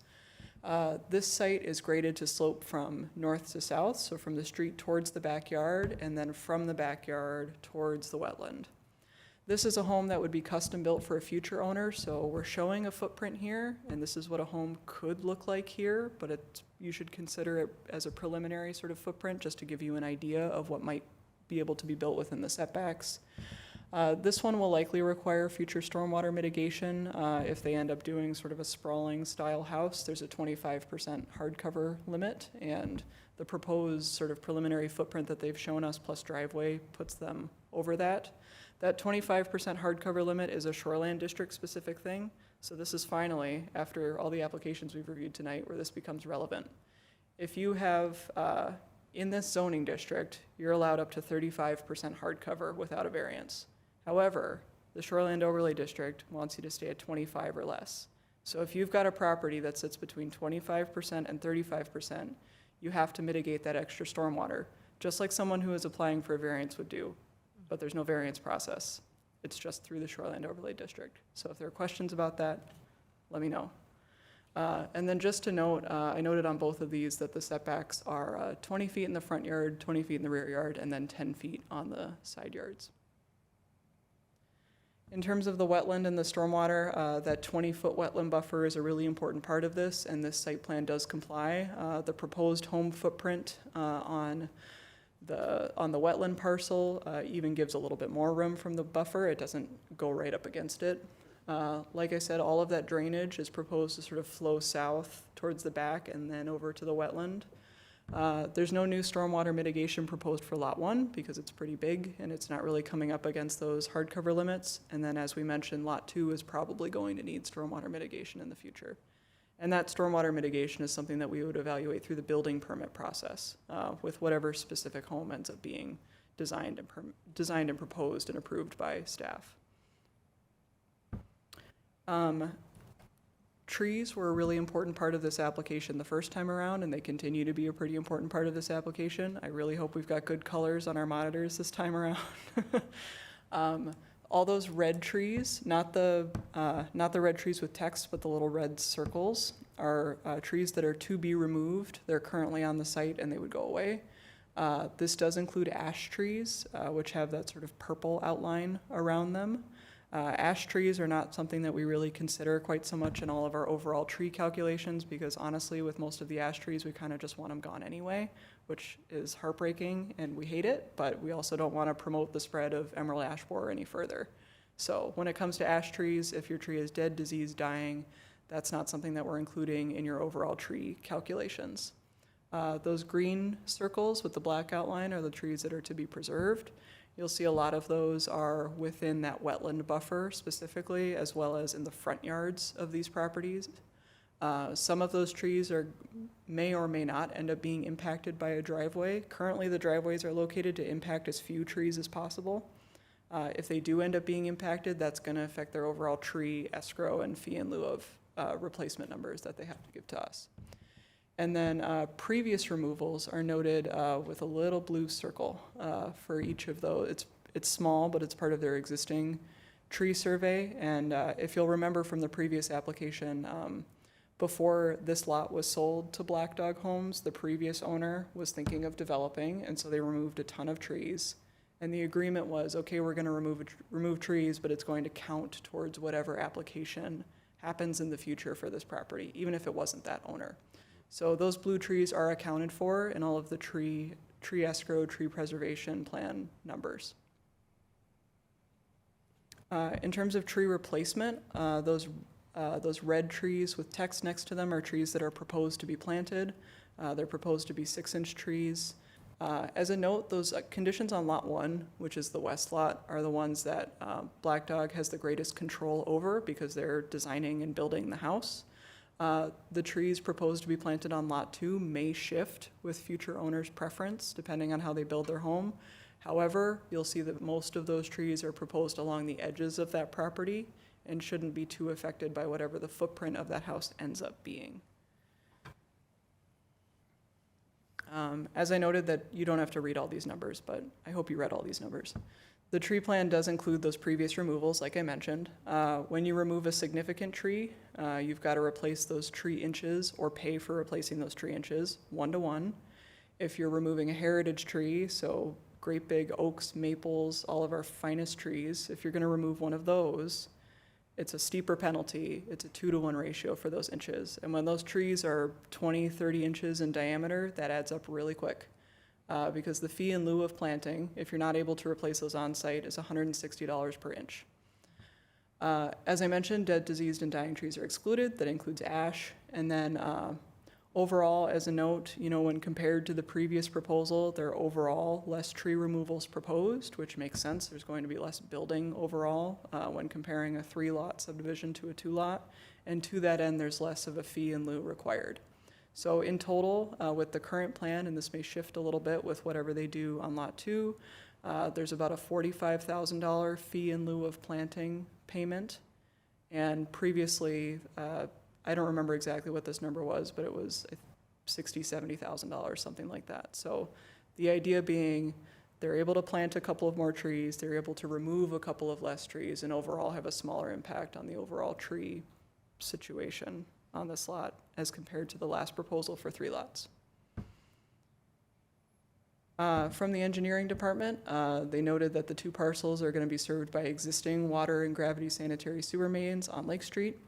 This site is graded to slope from north to south, so from the street towards the backyard, and then from the backyard towards the wetland. This is a home that would be custom built for a future owner, so we're showing a footprint here, and this is what a home could look like here, but you should consider it as a preliminary sort of footprint just to give you an idea of what might be able to be built within the setbacks. This one will likely require future stormwater mitigation. If they end up doing sort of a sprawling style house, there's a 25% hardcover limit, and the proposed sort of preliminary footprint that they've shown us plus driveway puts them over that. That 25% hardcover limit is a shoreland district specific thing. So this is finally, after all the applications we've reviewed tonight, where this becomes relevant. If you have, in this zoning district, you're allowed up to 35% hardcover without a variance. However, the Shoreland Overlay District wants you to stay at 25 or less. So if you've got a property that sits between 25% and 35%, you have to mitigate that extra stormwater, just like someone who is applying for a variance would do, but there's no variance process. It's just through the Shoreland Overlay District. So if there are questions about that, let me know. And then just to note, I noted on both of these that the setbacks are 20 feet in the front yard, 20 feet in the rear yard, and then 10 feet on the side yards. In terms of the wetland and the stormwater, that 20-foot wetland buffer is a really important part of this, and this site plan does comply. The proposed home footprint on the wetland parcel even gives a little bit more room from the buffer. It doesn't go right up against it. Like I said, all of that drainage is proposed to sort of flow south towards the back and then over to the wetland. There's no new stormwater mitigation proposed for Lot 1 because it's pretty big and it's not really coming up against those hardcover limits. And then as we mentioned, Lot 2 is probably going to need stormwater mitigation in the future. And that stormwater mitigation is something that we would evaluate through the building permit process with whatever specific home ends up being designed and proposed and approved by staff. Trees were a really important part of this application the first time around, and they continue to be a pretty important part of this application. I really hope we've got good colors on our monitors this time around. All those red trees, not the red trees with text, but the little red circles, are trees that are to be removed. They're currently on the site and they would go away. This does include ash trees, which have that sort of purple outline around them. Ash trees are not something that we really consider quite so much in all of our overall tree calculations because honestly, with most of the ash trees, we kind of just want them gone anyway, which is heartbreaking and we hate it, but we also don't want to promote the spread of emerald ash borer any further. So when it comes to ash trees, if your tree is dead, diseased, dying, that's not something that we're including in your overall tree calculations. Those green circles with the black outline are the trees that are to be preserved. You'll see a lot of those are within that wetland buffer specifically, as well as in the front yards of these properties. Some of those trees may or may not end up being impacted by a driveway. Currently, the driveways are located to impact as few trees as possible. If they do end up being impacted, that's going to affect their overall tree escrow and fee in lieu of replacement numbers that they have to give to us. And then previous removals are noted with a little blue circle for each of those. It's small, but it's part of their existing tree survey. And if you'll remember from the previous application, before this lot was sold to Black Dog Homes, the previous owner was thinking of developing, and so they removed a ton of trees. And the agreement was, okay, we're going to remove trees, but it's going to count towards whatever application happens in the future for this property, even if it wasn't that owner. So those blue trees are accounted for in all of the tree tree escrow, tree preservation plan numbers. In terms of tree replacement, those red trees with text next to them are trees that are proposed to be planted. They're proposed to be 6-inch trees. As a note, those conditions on Lot 1, which is the west lot, are the ones that Black Dog has the greatest control over because they're designing and building the house. The trees proposed to be planted on Lot 2 may shift with future owners' preference, depending on how they build their home. However, you'll see that most of those trees are proposed along the edges of that property and shouldn't be too affected by whatever the footprint of that house ends up being. As I noted, that you don't have to read all these numbers, but I hope you read all these numbers. The tree plan does include those previous removals, like I mentioned. When you remove a significant tree, you've got to replace those tree inches or pay for replacing those tree inches 1-to-1. If you're removing a heritage tree, so great big oaks, maples, all of our finest trees, if you're going to remove one of those, it's a steeper penalty. It's a 2-to-1 ratio for those inches. And when those trees are 20, 30 inches in diameter, that adds up really quick. Because the fee in lieu of planting, if you're not able to replace those on site, is $160 per inch. As I mentioned, dead, diseased, and dying trees are excluded. That includes ash. And then overall, as a note, when compared to the previous proposal, there are overall less tree removals proposed, which makes sense. There's going to be less building overall when comparing a 3-lot subdivision to a 2-lot. And to that end, there's less of a fee in lieu required. So in total, with the current plan, and this may shift a little bit with whatever they do on Lot 2, there's about a $45,000 fee in lieu of planting payment. And previously, I don't remember exactly what this number was, but it was $60,000, $70,000, something like that. So the idea being they're able to plant a couple of more trees, they're able to remove a couple of less trees, and overall have a smaller impact on the overall tree situation on this lot as compared to the last proposal for 3 lots. From the engineering department, they noted that the 2 parcels are going to be served by existing water and gravity sanitary sewer mains on Lake Street,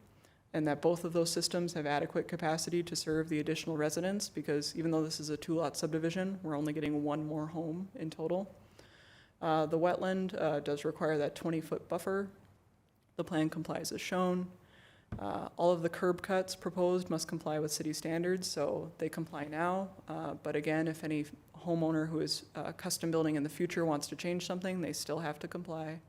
and that both of those systems have adequate capacity to serve the additional residents, because even though this is a 2-lot subdivision, we're only getting 1 more home in total. The wetland does require that 20-foot buffer. The plan complies as shown. All of the curb cuts proposed must comply with city standards, so they comply now. But again, if any homeowner who is custom building in the future wants to change something, they still have to comply.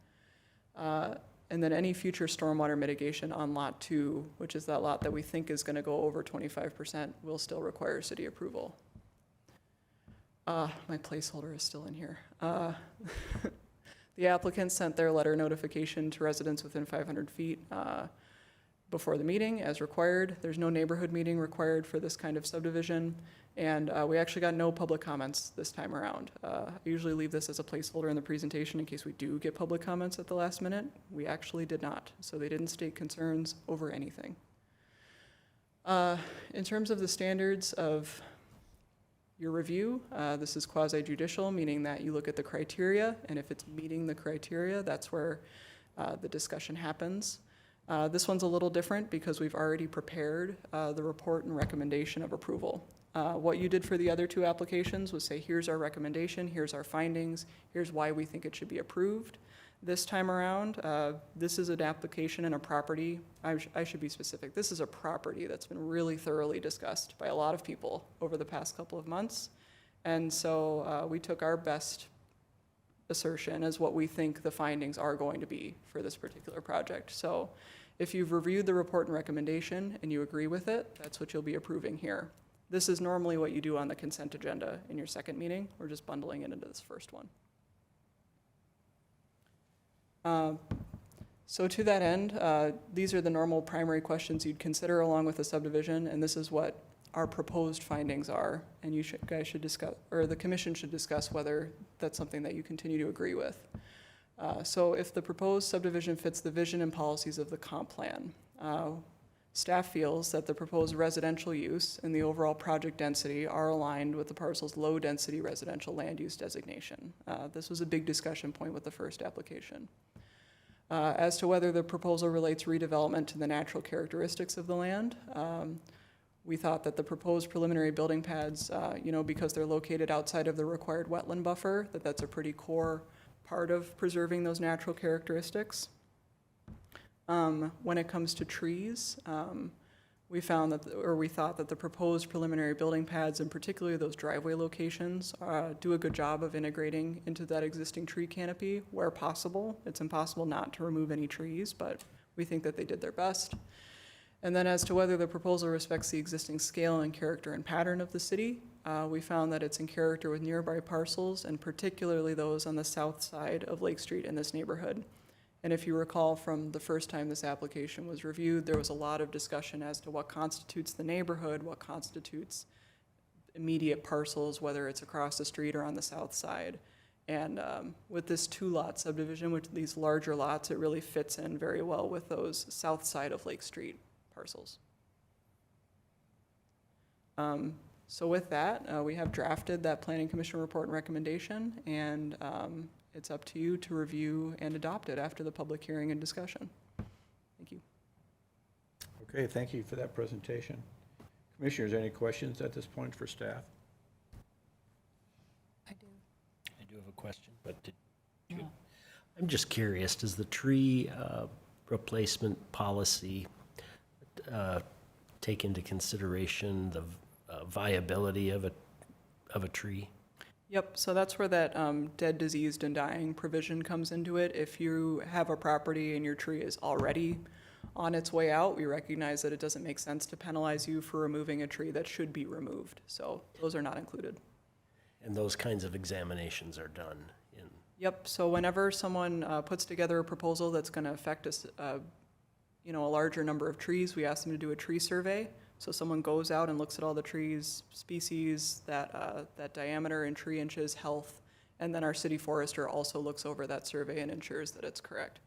And then any future stormwater mitigation on Lot 2, which is that lot that we think is going to go over 25%, will still require city approval. My placeholder is still in here. The applicant sent their letter notification to residents within 500 feet before the meeting, as required. There's no neighborhood meeting required for this kind of subdivision, and we actually got no public comments this time around. I usually leave this as a placeholder in the presentation in case we do get public comments at the last minute. We actually did not, so they didn't state concerns over anything. In terms of the standards of your review, this is quasi-judicial, meaning that you look at the criteria, and if it's meeting the criteria, that's where the discussion happens. This one's a little different because we've already prepared the report and recommendation of approval. What you did for the other 2 applications was say, here's our recommendation, here's our findings, here's why we think it should be approved. This time around, this is an application and a property. I should be specific. This is a property that's been really thoroughly discussed by a lot of people over the past couple of months. And so we took our best assertion as what we think the findings are going to be for this particular project. So if you've reviewed the report and recommendation and you agree with it, that's what you'll be approving here. This is normally what you do on the consent agenda in your second meeting. We're just bundling it into this first one. So to that end, these are the normal primary questions you'd consider along with the subdivision, and this is what our proposed findings are, and you guys should discuss, or the commission should discuss whether that's something that you continue to agree with. So if the proposed subdivision fits the vision and policies of the comp plan, staff feels that the proposed residential use and the overall project density are aligned with the parcel's low-density residential land use designation. This was a big discussion point with the first application. As to whether the proposal relates redevelopment to the natural characteristics of the land, We thought that the proposed preliminary building pads, because they're located outside of the required wetland buffer, that's a pretty core part of preserving those natural characteristics. When it comes to trees, we thought that the proposed preliminary building pads, and particularly those driveway locations, do a good job of integrating into that existing tree canopy where possible. It's impossible not to remove any trees, but we think that they did their best. And then as to whether the proposal respects the existing scale and character and pattern of the city, we found that it's in character with nearby parcels, and particularly those on the south side of Lake Street in this neighborhood. And if you recall from the first time this application was reviewed, there was a lot of discussion as to what constitutes the neighborhood, what constitutes immediate parcels, whether it's across the street or on the south side. And with this 2-lot subdivision, with these larger lots, it really fits in very well with those south side of Lake Street parcels. So with that, we have drafted that Planning Commission report and recommendation, and it's up to you to review and adopt it after the public hearing and discussion. Thank you. Okay, thank you for that presentation. Commissioners, any questions at this point for staff? I do have a question, but I'm just curious, does the tree replacement policy take into consideration the viability of a tree? Yep, so that's where that dead, diseased, and dying provision comes into it. If you have a property and your tree is already on its way out, we recognize that it doesn't make sense to penalize you for removing a tree that should be removed. So those are not included. And those kinds of examinations are done in... Yep, so whenever someone puts together a proposal that's going to affect a larger number of trees, we ask them to do a tree survey. So someone goes out and looks at all the trees, species, that diameter in tree inches, health, and then our city forester also looks over that survey and ensures that it's correct.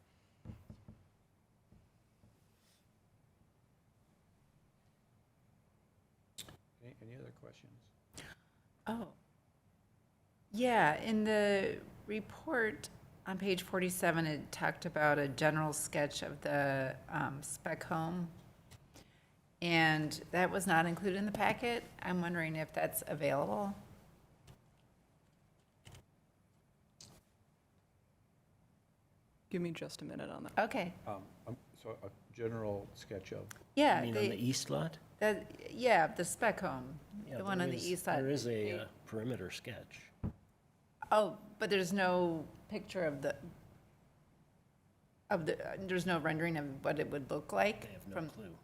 Any other questions? Oh. Yeah, in the report on page 47, it talked about a general sketch of the spec home. And that was not included in the packet. I'm wondering if that's available. Give me just a minute on that. Okay, So a general sketch of, yeah. You mean on the east lot? The spec home, Yeah, the one there on the is- east side. There is a perimeter sketch. Oh, but there's no picture of there's no rendering of what it would look like? They have no from- clue.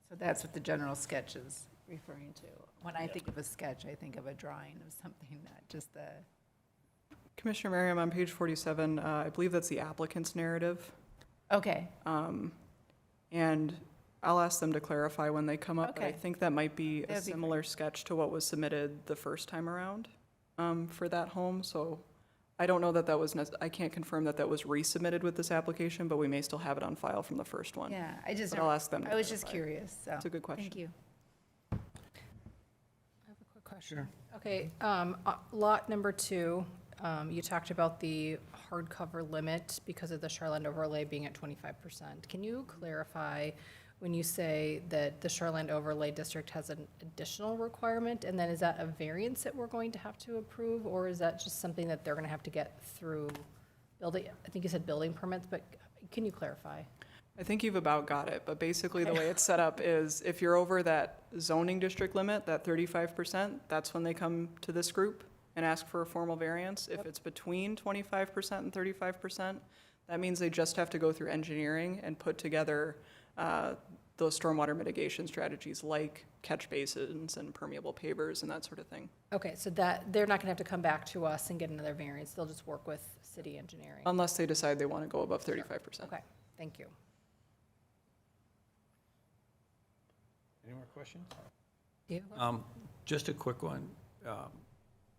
So that's what the general sketch is referring to. When I think of a sketch, I think of a drawing of something, not just the, Commissioner Merriam, on page 47, I believe that's the applicant's narrative. okay, And I'll ask them to clarify when they come up, but I Okay. think that might be a That'd be similar sketch to what was submitted the first time around for that home. So I don't know that that was, I can't confirm that that was resubmitted with this application, but we may still have it on file from the first one. yeah, I just, But I'll ask them to I was just clarify. curious, so. It's a good question. Thank you. I have a quick question. Okay, lot number 2, you talked about the hardcover limit because of the shoreline overlay being at 25%. Can you clarify when you say that the shoreline overlay district has an additional requirement? And then is that a variance that we're going to have to approve, or is that just something that they're going to have to get through building? I think you said building permits, but can you clarify? I think you've about got it, but basically the way it's set up is if you're over that zoning district limit, that 35%, that's when they come to this group and ask for a formal variance. If it's between 25% and 35%, that means they just have to go through engineering and put together those stormwater mitigation strategies like catch basins and permeable pavers and that sort of thing. Okay, so that, they're not going to have to come back to us and get another variance. They'll just work with city engineering. Unless they decide they want to go above 35%. Okay, thank you. any more questions? Do you have a- Just a quick one.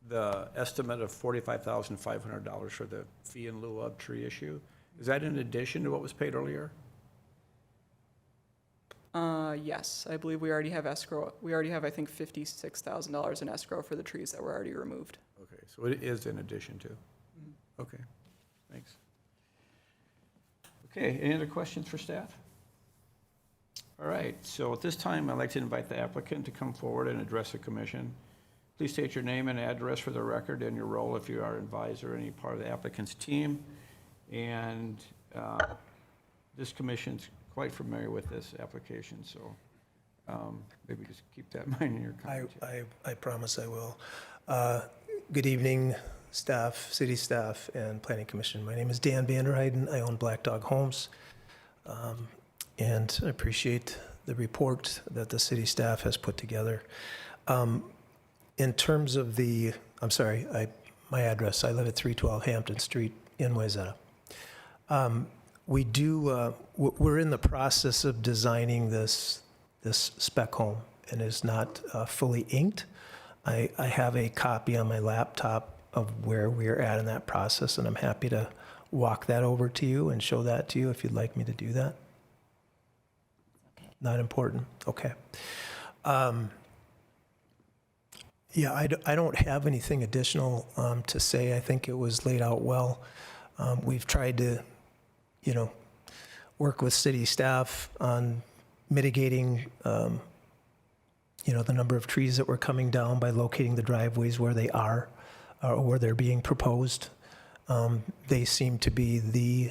The estimate of $45,500 for the fee in lieu of tree issue, is that in addition to what was paid earlier? Yes, I believe we already have escrow. We already have, I think, $56,000 in escrow for the trees that were already removed. Okay, so it is in addition to? Okay, thanks. Okay, any other questions for staff? All right, so at this time, I'd like to invite the applicant to come forward and address the commission. Please state your name and address for the record and your role if you are advisor or any part of the applicant's team. And this commission's quite familiar with this application, so maybe just keep that in mind in your comments. I promise I will. Good evening, staff, city staff, and planning commission. My name is Dan Vanderheiden. I own Black Dog Homes. And I appreciate the report that the city staff has put together. In terms of my address, I live at 312 Hampton Street in Wayzata. We're in the process of designing this spec home, and it's not fully inked. I have a copy on my laptop of where we're at in that process, and I'm happy to walk that over to you and show that to you if you'd like me to do that. Not important? Okay. Yeah, I don't have anything additional to say. I think it was laid out well. We've tried to, work with city staff on mitigating, the number of trees that were coming down by locating the driveways where they are or where they're being proposed. They seem to be the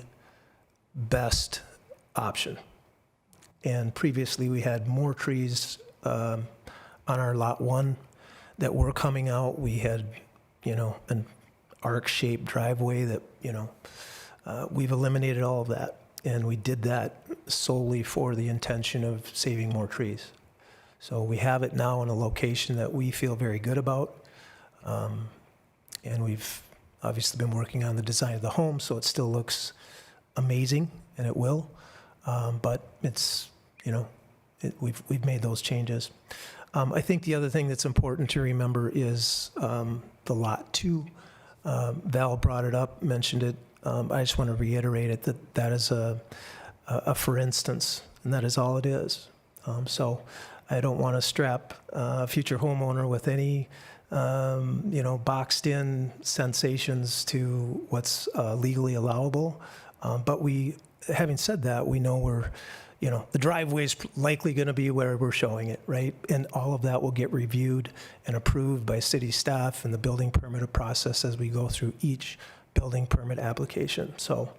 best option. And previously, we had more trees on our Lot 1 that were coming out. We had, an arc-shaped driveway that, we've eliminated all of that. And we did that solely for the intention of saving more trees. So we have it now in a location that we feel very good about. And we've obviously been working on the design of the home, so it still looks amazing, and it will. But it's, we've made those changes. I think the other thing that's important to remember is the Lot 2. Val brought it up, mentioned it. I just want to reiterate it, that is a for instance, and that is all it is. So I don't want to strap a future homeowner with any, boxed-in sensations to what's legally allowable. But having said that, we know the driveway's likely going to be where we're showing it, right? And all of that will get reviewed and approved by city staff and the building permit process as we go through each building permit application. So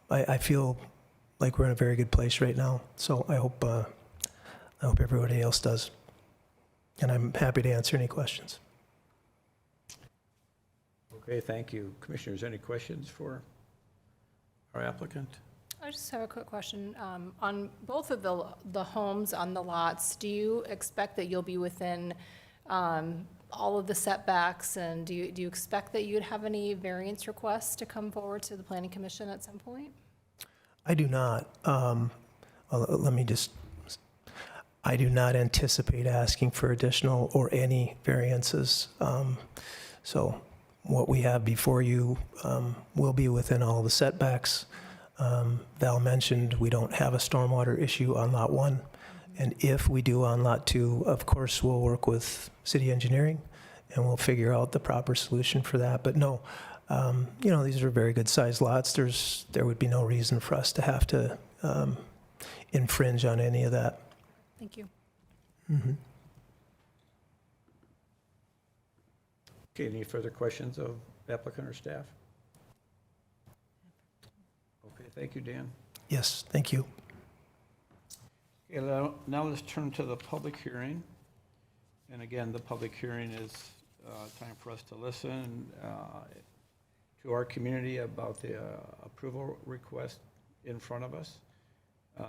I feel like we're in a very good place right now. So I hope everybody else does. And I'm happy to answer any questions. Okay, thank you. Commissioners, any questions for our applicant? I just have a quick question. On both of the homes on the lots, do you expect that you'll be within all of the setbacks? And do you expect that you'd have any variance requests to come forward to the planning commission at some point? I do not. I do not anticipate asking for additional or any variances. So what we have before you will be within all the setbacks. Val mentioned we don't have a stormwater issue on Lot 1. And if we do on Lot 2, of course, we'll work with city engineering and we'll figure out the proper solution for that. But no, these are very good sized lots. There would be no reason for us to have to infringe on any of that. Thank you. Mm-hmm. Okay, any further questions of applicant or staff? Okay, thank you, Dan. Yes, thank you. Okay, now let's turn to the public hearing. And again, the public hearing is time for us to listen to our community about the approval request in front of us.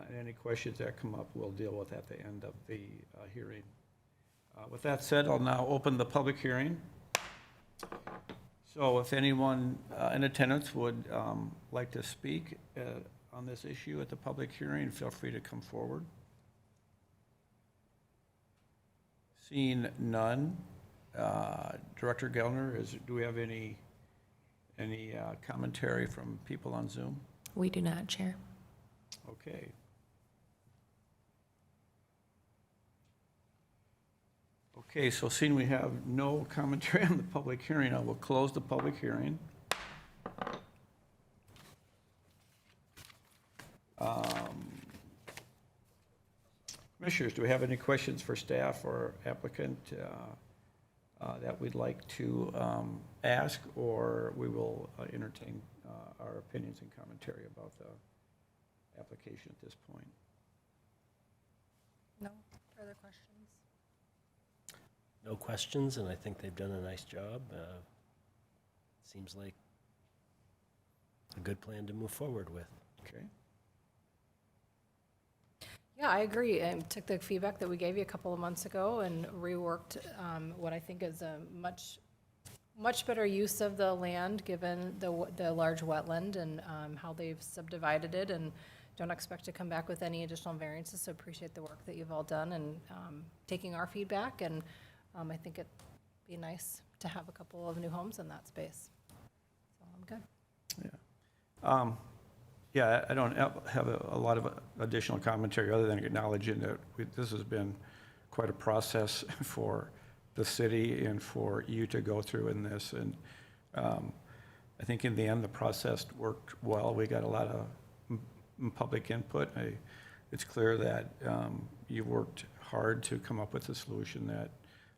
And any questions that come up, we'll deal with at the end of the hearing. With that said, I'll now open the public hearing. So if anyone in attendance would like to speak on this issue at the public hearing, feel free to come forward. Seeing none, Director Gellner, do we have any commentary from people on Zoom? We do not, Chair. Okay. Okay, so seeing we have no commentary on the public hearing, I will close the public hearing. Commissioners, do we have any questions for staff or applicant that we'd like to ask, or we will entertain our opinions and commentary about the application at this point? No further questions? No questions, and I think they've done a nice job. Seems like a good plan to move forward with. Okay. Yeah, I agree. I took the feedback that we gave you a couple of months ago and reworked what I think is a much better use of the land, given the large wetland and how they've subdivided it, and don't expect to come back with any additional variances, so appreciate the work that you've all done and taking our feedback, and I think it'd be nice to have a couple of new homes in that space. So I'm good. Yeah, I don't have a lot of additional commentary other than acknowledging that this has been quite a process for the city and for you to go through in this. And I think in the end, the process worked well. We got a lot of public input. It's clear that you worked hard to come up with a solution that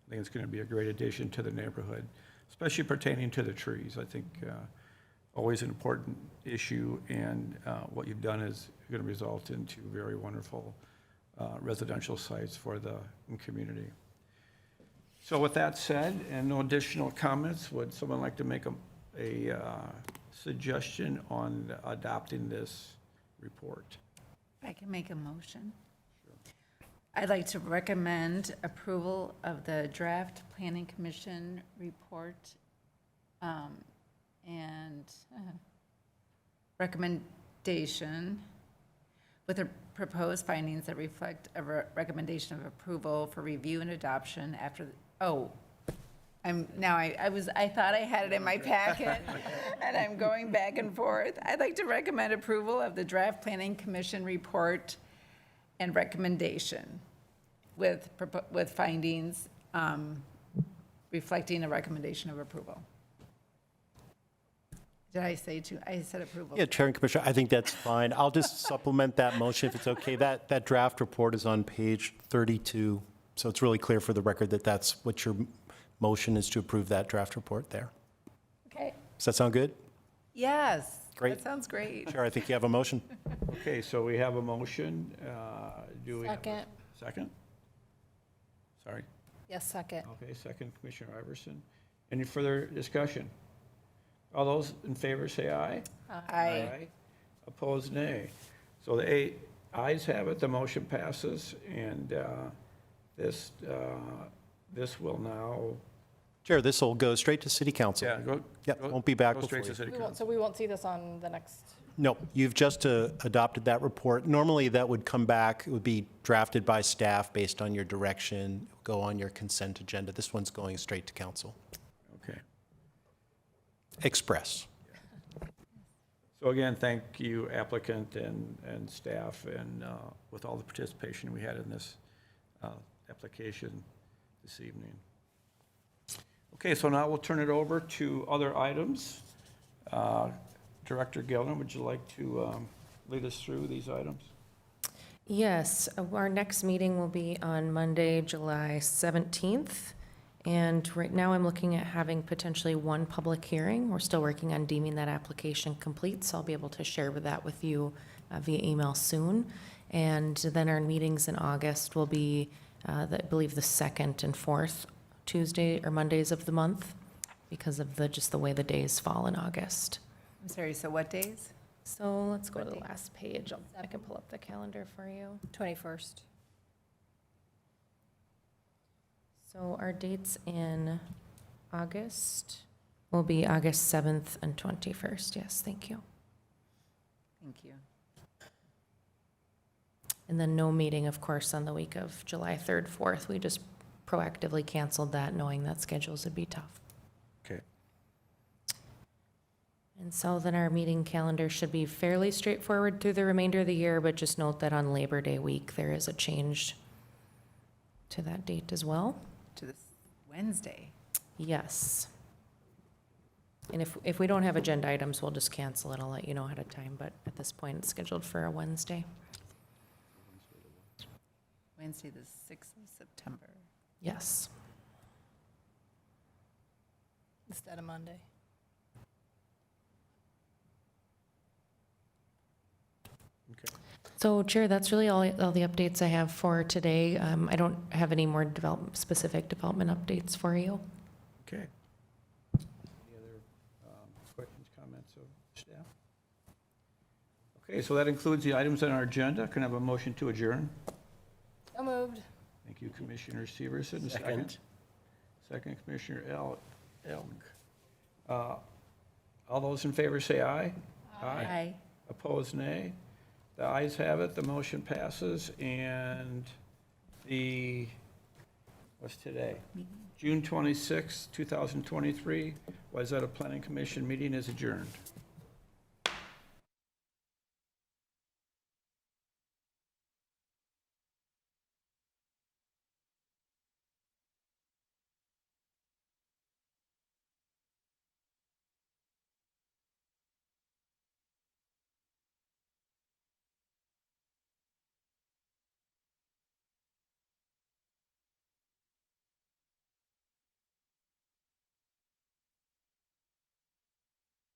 I think is going to be a great addition to the neighborhood, especially pertaining to the trees. I think always an important issue, and what you've done is going to result into very wonderful residential sites for the community. So with that said, and no additional comments, would someone like to make a suggestion on adopting this report? I can make a motion. I'd like to recommend approval of the draft Planning Commission report and recommendation with the proposed findings that reflect a recommendation of approval for review and adoption after, I thought I had it in my packet, and I'm going back and forth. I'd like to recommend approval of the draft Planning Commission report and recommendation with findings reflecting a recommendation of approval. Did I say I said approval? Yeah, Chair and Commissioner, I think that's fine. I'll just supplement that motion if it's okay. That draft report is on page 32, so it's really clear for the record that that's what your motion is, to approve that draft report there. Okay. Does that sound good? Yes. Great. That sounds great. Chair, I think you have a motion. Okay, so we have a motion. Do we have a Second. second? Sorry. Yes, second. Okay, second, Commissioner Iverson. Any further discussion? All those in favor say aye. Aye. Opposed, nay. So the 8 ayes have it, the motion passes, and this will now, Chair, this will go straight to City Council. yeah, go. Yep, go- won't be back go before straight to you. City We won't, Council. so we won't see this on the next, No, you've just adopted that report. Normally, that would come back, it would be drafted by staff based on your direction, go on your consent agenda. This one's going straight to council. Okay. Express. So again, thank you applicant and staff, and with all the participation we had in this application this evening. Okay, so now we'll turn it over to other items. Director Gillen, would you like to lead us through these items? Yes, our next meeting will be on Monday, July 17th. And right now I'm looking at having potentially one public hearing. We're still working on deeming that application complete, so I'll be able to share that with you via email soon. And then our meetings in August will be, I believe, the 2nd and 4th Tuesday or Mondays of the month, because of just the way the days fall in August. I'm sorry, so what days? So let's go to the What day? last page. I can pull up the calendar for you. 21st. So our dates in August will be August 7th and 21st. Yes, thank you. Thank you. And then no meeting, of course, on the week of July 3rd, 4th. We just proactively canceled that, knowing that schedules would be tough. Okay. And so then our meeting calendar should be fairly straightforward through the remainder of the year, but just note that on Labor Day week, there is a change to that date as well. To this Wednesday. Yes. And if we don't have agenda items, we'll just cancel it. I'll let you know ahead of time, but at this point, it's scheduled for a Wednesday. Wednesday, the 6th of September. Yes. Instead of Monday. Okay. So Chair, that's really all the updates I have for today. I don't have any more specific development updates for you. Okay. Any other questions, comments of staff? Okay, so that includes the items on our agenda. Can I have a motion to adjourn? So moved. Thank you, Commissioner Severson. Second. Second, Commissioner Elk. All those in favor say aye. Aye. Opposed, nay. The ayes have it, the motion passes, and what's today? June 26, 2023, Wayzata Planning Commission meeting is adjourned.